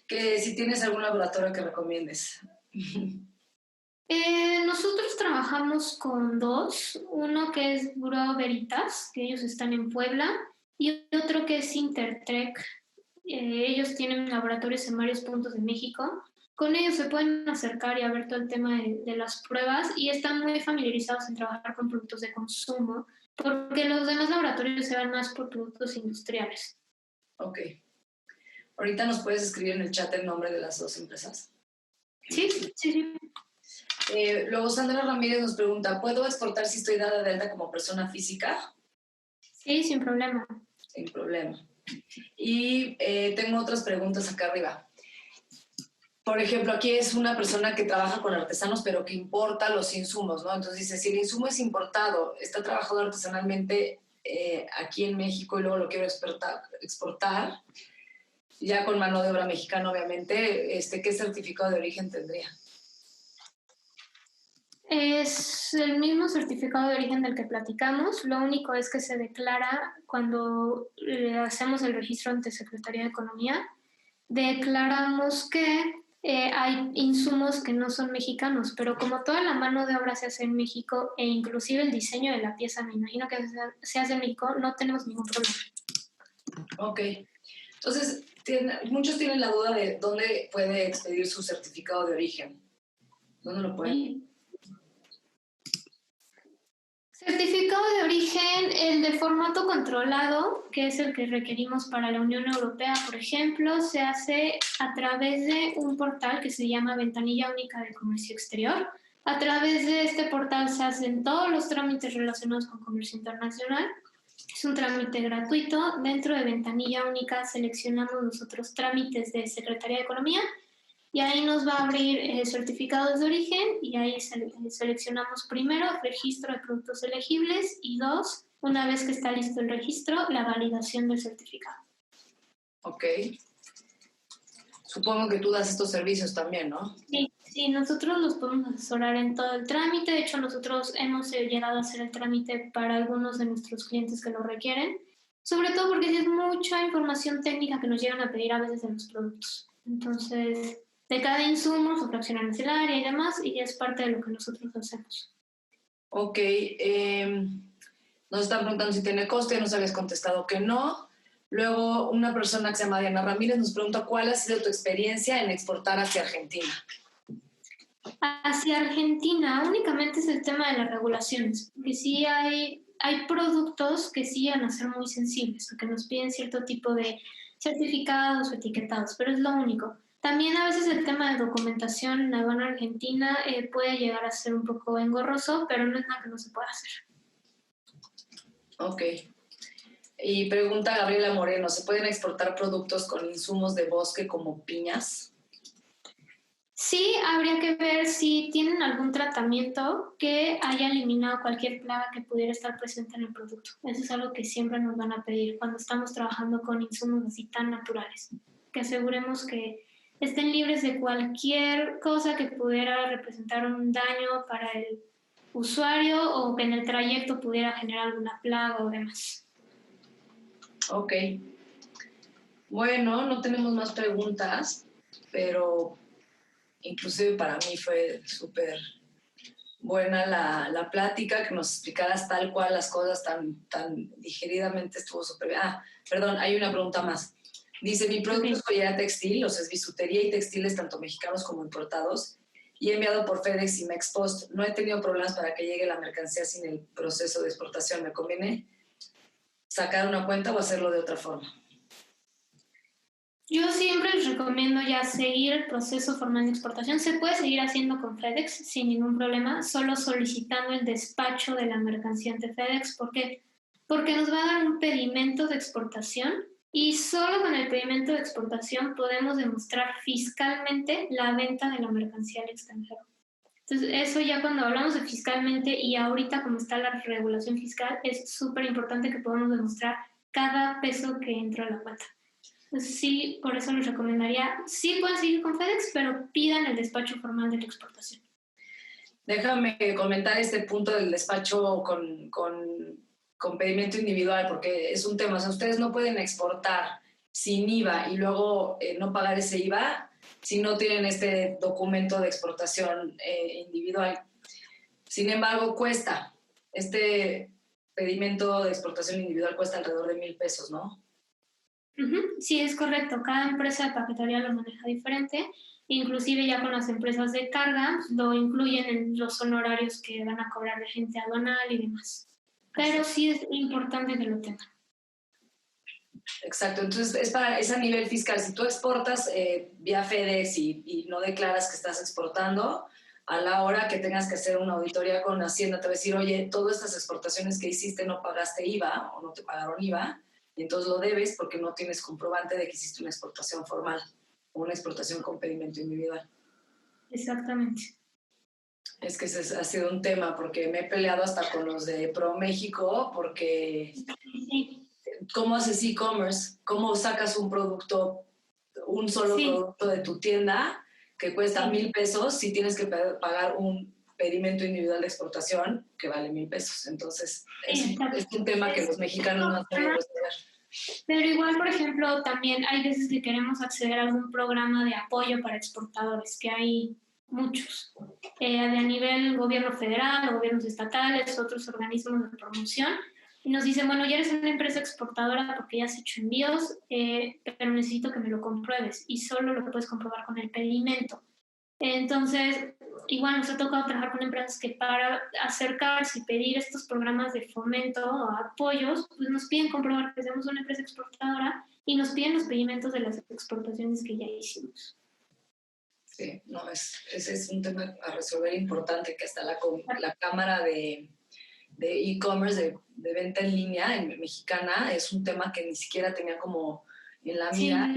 que si tienes algún laboratorio que recomiendes. Nosotros trabajamos con 2, uno que es Bureau Veritas, que ellos están en Puebla, y otro que es Intertrek. Ellos tienen laboratorios en varios puntos de México. Con ellos se pueden acercar y a ver todo el tema de las pruebas y están muy familiarizados en trabajar con productos de consumo, porque los demás laboratorios se van más por productos industriales. Ok. Ahorita nos puedes escribir en el chat el nombre de las 2 empresas. Sí. Luego Sandra Ramírez nos pregunta, ¿puedo exportar si estoy dada de alta como persona física? Sí, sin problema. Sin problema. Y tengo otras preguntas acá arriba. Por ejemplo, aquí es una persona que trabaja con artesanos, pero que importa los insumos, ¿no? Entonces dice, si el insumo es importado, está trabajado artesanalmente aquí en México y luego lo quiero exportar, ya con mano de obra mexicana, obviamente, ¿qué certificado de origen tendría? Es el mismo certificado de origen del que platicamos, lo único es que se declara cuando hacemos el registro ante Secretaría de Economía, declaramos que hay insumos que no son mexicanos, pero como toda la mano de obra se hace en México e inclusive el diseño de la pieza me imagino que se hace en México, no tenemos ningún problema. Ok, entonces muchos tienen la duda de dónde puede expedir su certificado de origen. ¿Dónde lo pueden? Certificado de origen, el de formato controlado, que es el que requerimos para la Unión Europea, por ejemplo, se hace a través de un portal que se llama Ventanilla Única de Comercio Exterior. A través de este portal se hacen todos los trámites relacionados con comercio internacional Es un trámite gratuito. Dentro de Ventanilla Única seleccionamos nosotros trámites de Secretaría de Economía y ahí nos va a abrir certificados de origen y ahí seleccionamos primero registro de productos elegibles y 2, una vez que está listo el registro, la validación del certificado. Ok. Supongo que tú das estos servicios también, ¿no? Sí, nosotros los podemos asesorar en todo el trámite. De hecho, nosotros hemos llegado a hacer el trámite para algunos de nuestros clientes que lo requieren, sobre todo porque es mucha información técnica que nos llegan a pedir a veces de los productos. Entonces, de cada insumo, su fracción arancelaria y demás, y es parte de lo que nosotros hacemos. Ok. Nos están preguntando si tiene coste, nos habías contestado que no. Luego, una persona que se llama Diana Ramírez nos pregunta cuál ha sido tu experiencia en exportar hacia Argentina. Hacia Argentina únicamente es el tema de las regulaciones, porque sí hay productos que sí van a ser muy sensibles, o que nos piden cierto tipo de certificados o etiquetados, pero es lo único. También a veces el tema de documentación en aduana argentina puede llegar a ser un poco engorroso, pero no es nada que no se pueda hacer. Ok. Y pregunta Gabriela Moreno, ¿se pueden exportar productos con insumos de bosque como piñas? Sí, habría que ver si tienen algún tratamiento que haya eliminado cualquier plaga que pudiera estar presente en el producto. Eso es algo que siempre nos van a pedir cuando estamos trabajando con insumos así tan naturales. Que aseguremos que estén libres de cualquier cosa que pudiera representar un daño para el usuario o que en el trayecto pudiera generar alguna plaga o demás. Ok. Bueno, no tenemos más preguntas, pero inclusive para mí fue súper buena la plática, que nos explicaras tal cual las cosas tan digeridamente, estuvo súper bien. Perdón, hay una pregunta más. Dice, mi producto es joyería textil, o sea, es bisutería y textiles tanto mexicanos como importados, y he enviado por FedEx y Mexpost. No he tenido problemas para que llegue la mercancía sin el proceso de exportación. ¿Me conviene sacar una cuenta o hacerlo de otra forma? Yo siempre les recomiendo ya seguir el proceso formal de exportación. Se puede seguir haciendo con FedEx sin ningún problema, solo solicitando el despacho de la mercancía ante FedEx. ¿Por qué? Porque nos va a dar un pedimento de exportación y solo con el pedimento de exportación podemos demostrar fiscalmente la venta de la mercancía al extranjero. Entonces, eso ya cuando hablamos de fiscalmente y ahorita como está la regulación fiscal, es súper importante que podamos demostrar cada peso que entra a la cuenta. Sí, por eso les recomendaría, sí pueden seguir con FedEx, pero pidan el despacho formal de la exportación. Déjame comentar este punto del despacho con pedimento individual, porque es un tema. O sea, ustedes no pueden exportar sin IVA y luego no pagar ese IVA si no tienen este documento de exportación individual. Sin embargo, cuesta. Este pedimento de exportación individual cuesta alrededor de 1,000 pesos, ¿no? Sí, es correcto. Cada empresa de paquetería lo maneja diferente. Inclusive ya con las empresas de carga lo incluyen en los honorarios que van a cobrar de gente aduanal y demás. Pero sí es importante que lo tengan. Exacto, entonces es a nivel fiscal. Si tú exportas vía FedEx y no declaras que estás exportando, a la hora que tengas que hacer una auditoría con Hacienda te va a decir, oye, todas estas exportaciones que hiciste no pagaste IVA o no te pagaron IVA, y entonces lo debes porque no tienes comprobante de que hiciste una exportación formal o una exportación con pedimento individual. Exactamente. Es que ese ha sido un tema porque me he peleado hasta con los de ProMéxico porque Sí. ¿cómo haces e-commerce? ¿Cómo sacas un producto, un solo producto de tu tienda que cuesta 1,000 pesos si tienes que pagar un pedimento individual de exportación que vale 1,000 pesos? Entonces, es un tema que los mexicanos no han sabido resolver. Pero igual, por ejemplo, también hay veces que queremos acceder a algún programa de apoyo para exportadores, que hay muchos, de a nivel gobierno federal, o gobiernos estatales, otros organismos de promoción, y nos dicen, bueno, ya eres una empresa exportadora porque ya has hecho envíos, pero necesito que me lo compruebes, y solo lo puedes comprobar con el pedimento. Entonces, igual nos ha tocado trabajar con empresas que para acercarse y pedir estos programas de fomento o apoyos, pues nos piden comprobar que somos una empresa exportadora y nos piden los pedimentos de las exportaciones que ya hicimos. Sí, no, ese es un tema a resolver importante, que hasta la Cámara de de e-commerce, de venta en línea mexicana, es un tema que ni siquiera tenía como en la mira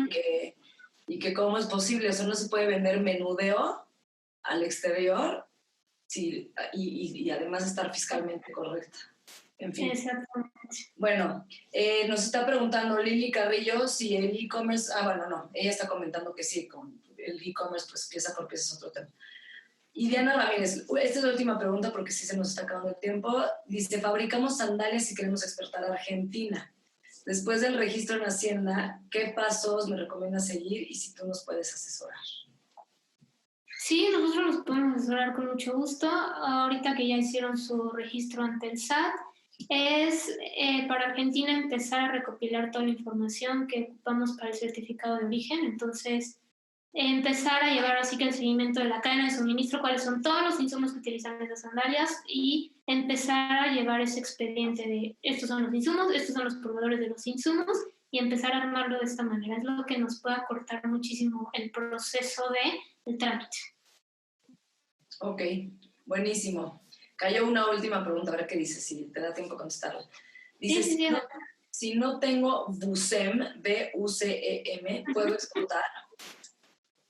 y que cómo es posible, eso no se puede vender menudeo al exterior y además estar fiscalmente correcta. En fin. Exactamente. Bueno, nos está preguntando Lili Carrillo si el e-commerce, ella está comentando que sí, con el e-commerce, pues pieza por pieza es otro tema. Y Diana Ramírez, esta es la última pregunta porque sí se nos está acabando el tiempo. Dice, fabricamos sandalias y queremos exportar a Argentina. Después del registro en Hacienda, ¿qué pasos me recomiendas seguir y si tú nos puedes asesorar? Sí, nosotros los podemos asesorar con mucho gusto. Ahorita que ya hicieron su registro ante el SAT, es para Argentina empezar a recopilar toda la información que ocupamos para el certificado de origen. Entonces, empezar a llevar así que el seguimiento de la cadena de suministro, cuáles son todos los insumos que utilizan esas sandalias y empezar a llevar ese expediente de estos son los insumos, estos son los proveedores de los insumos y empezar a armarlo de esta manera. Es lo que nos puede acortar muchísimo el proceso del trámite. Ok, buenísimo. Cayó una última pregunta, a ver qué dice, si te da tiempo a contestarla. Dice, Sí. si no tengo BUSEM, B-U-C-E-M, ¿puedo exportar?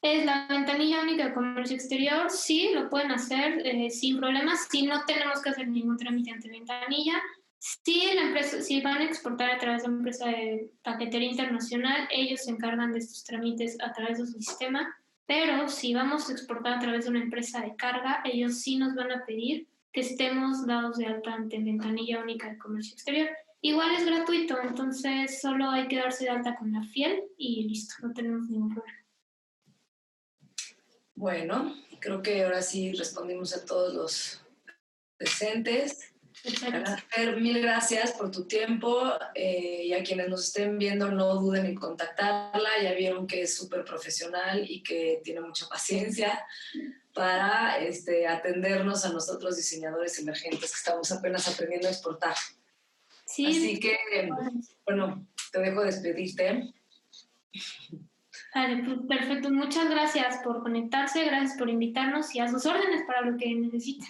Es la ventanilla única de comercio exterior, sí, lo pueden hacer sin problemas, si no tenemos que hacer ningún trámite ante ventanilla. Si van a exportar a través de una empresa de paquetería internacional, ellos se encargan de estos trámites a través de su sistema, pero si vamos a exportar a través de una empresa de carga, ellos sí nos van a pedir que estemos dados de alta ante ventanilla única de comercio exterior. Igual es gratuito, entonces solo hay que darse de alta con la FIEL y listo, no tenemos ningún problema. Bueno, creo que ahora sí respondimos a todos los presentes. Fer, mil gracias por tu tiempo y a quienes nos estén viendo no duden en contactarla, ya vieron que es súper profesional y que tiene mucha paciencia para atendernos a nosotros diseñadores emergentes que estamos apenas aprendiendo a exportar. Sí. Así que, bueno, te dejo despedirte. Vale, pues perfecto. Muchas gracias por conectarse, gracias por invitarnos y a sus órdenes para lo que necesiten.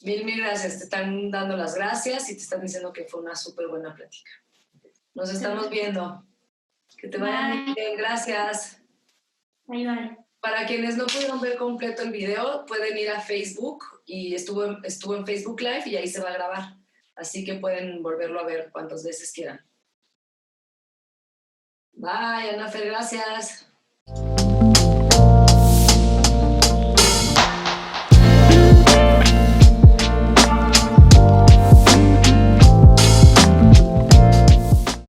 Mil gracias. Te están dando las gracias y te están diciendo que fue una súper buena plática. Nos estamos viendo. Que te vaya muy bien. Gracias. Bye. Para quienes no pudieron ver completo el video, pueden ir a Facebook y estuvo en Facebook Live y ahí se va a grabar. Así que pueden volverlo a ver cuantas veces quieran. Bye, Ana Fer, gracias.